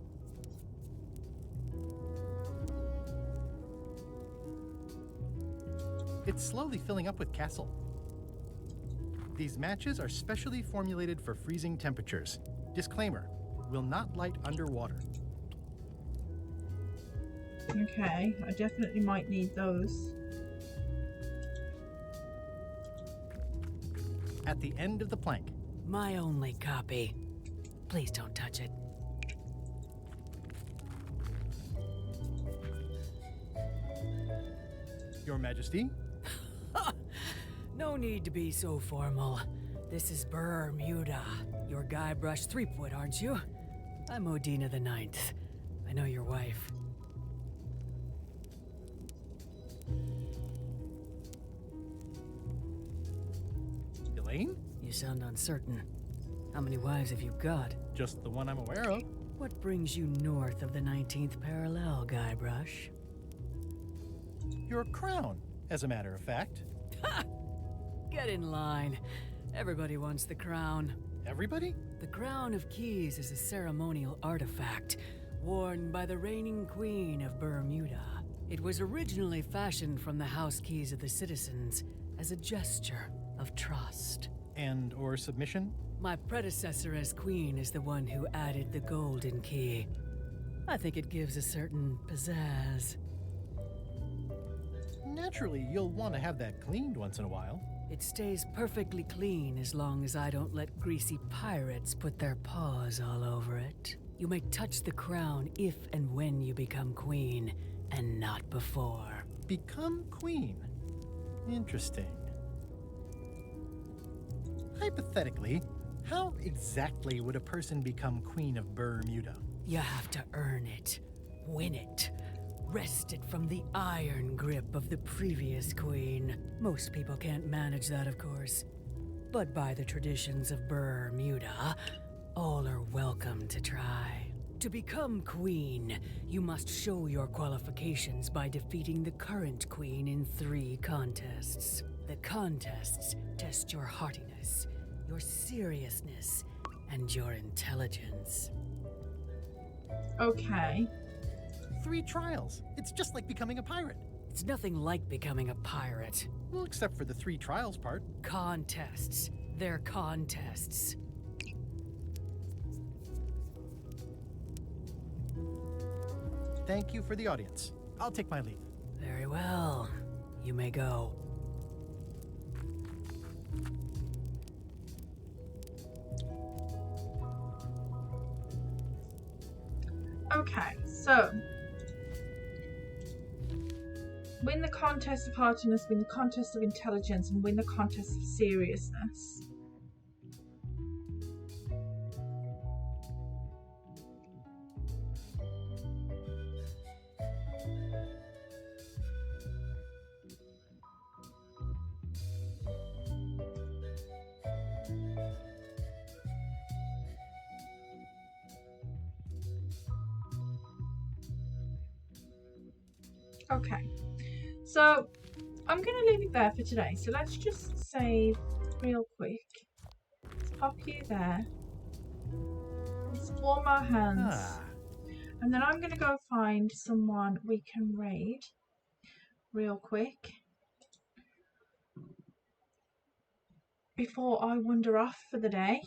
It's slowly filling up with castle. These matches are specially formulated for freezing temperatures. Disclaimer, will not light underwater. Okay, I definitely might need those. At the end of the plank. My only copy. Please don't touch it. Your Majesty? No need to be so formal. This is Bermuda. Your Guybrush Threepwood, aren't you? I'm Odina the Ninth. I know your wife. Elaine? You sound uncertain. How many wives have you got? Just the one I'm aware of. What brings you north of the 19th parallel, Guybrush? Your crown, as a matter of fact. Ha! Get in line. Everybody wants the crown. Everybody? The Crown of Keys is a ceremonial artifact worn by the reigning queen of Bermuda. It was originally fashioned from the house keys of the citizens as a gesture of trust. And or submission? My predecessor as queen is the one who added the golden key. I think it gives a certain pizzazz. Naturally, you'll want to have that cleaned once in a while. It stays perfectly clean as long as I don't let greasy pirates put their paws all over it. You may touch the crown if and when you become queen, and not before. Become queen? Interesting. Hypothetically, how exactly would a person become queen of Bermuda? You have to earn it, win it, wrest it from the iron grip of the previous queen. Most people can't manage that, of course. But by the traditions of Bermuda, all are welcome to try. To become queen, you must show your qualifications by defeating the current queen in 3 contests. The contests test your heartiness, your seriousness, and your intelligence. Okay. 3 trials. It's just like becoming a pirate. It's nothing like becoming a pirate. Well, except for the 3 trials part. Contests. They're contests. Thank you for the audience. I'll take my leave. Very well. You may go. Okay, so win the contest of heartiness, win the contest of intelligence, and win the contest of seriousness. Okay, so I'm going to leave it there for today. So let's just save real quick. Let's pop you there. Let's warm our hands. And then I'm going to go find someone we can raid real quick before I wander off for the day.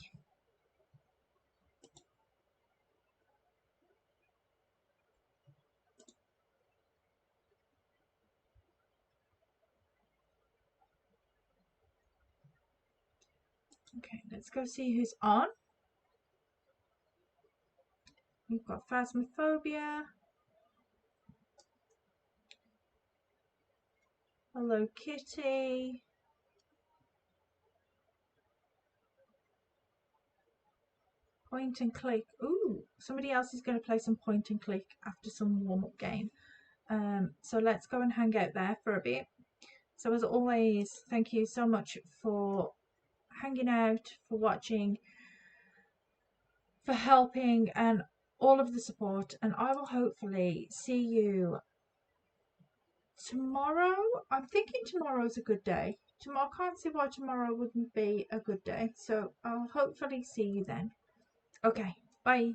Okay, let's go see who's on. We've got Phasmophobia. Hello Kitty. Point and click. Ooh, somebody else is going to play some point and click after some warm-up game. So let's go and hang out there for a bit. So as always, thank you so much for hanging out, for watching, for helping, and all of the support. And I will hopefully see you tomorrow. I'm thinking tomorrow's a good day. Tomorrow, I can't see why tomorrow wouldn't be a good day. So I'll hopefully see you then. Okay, Bye.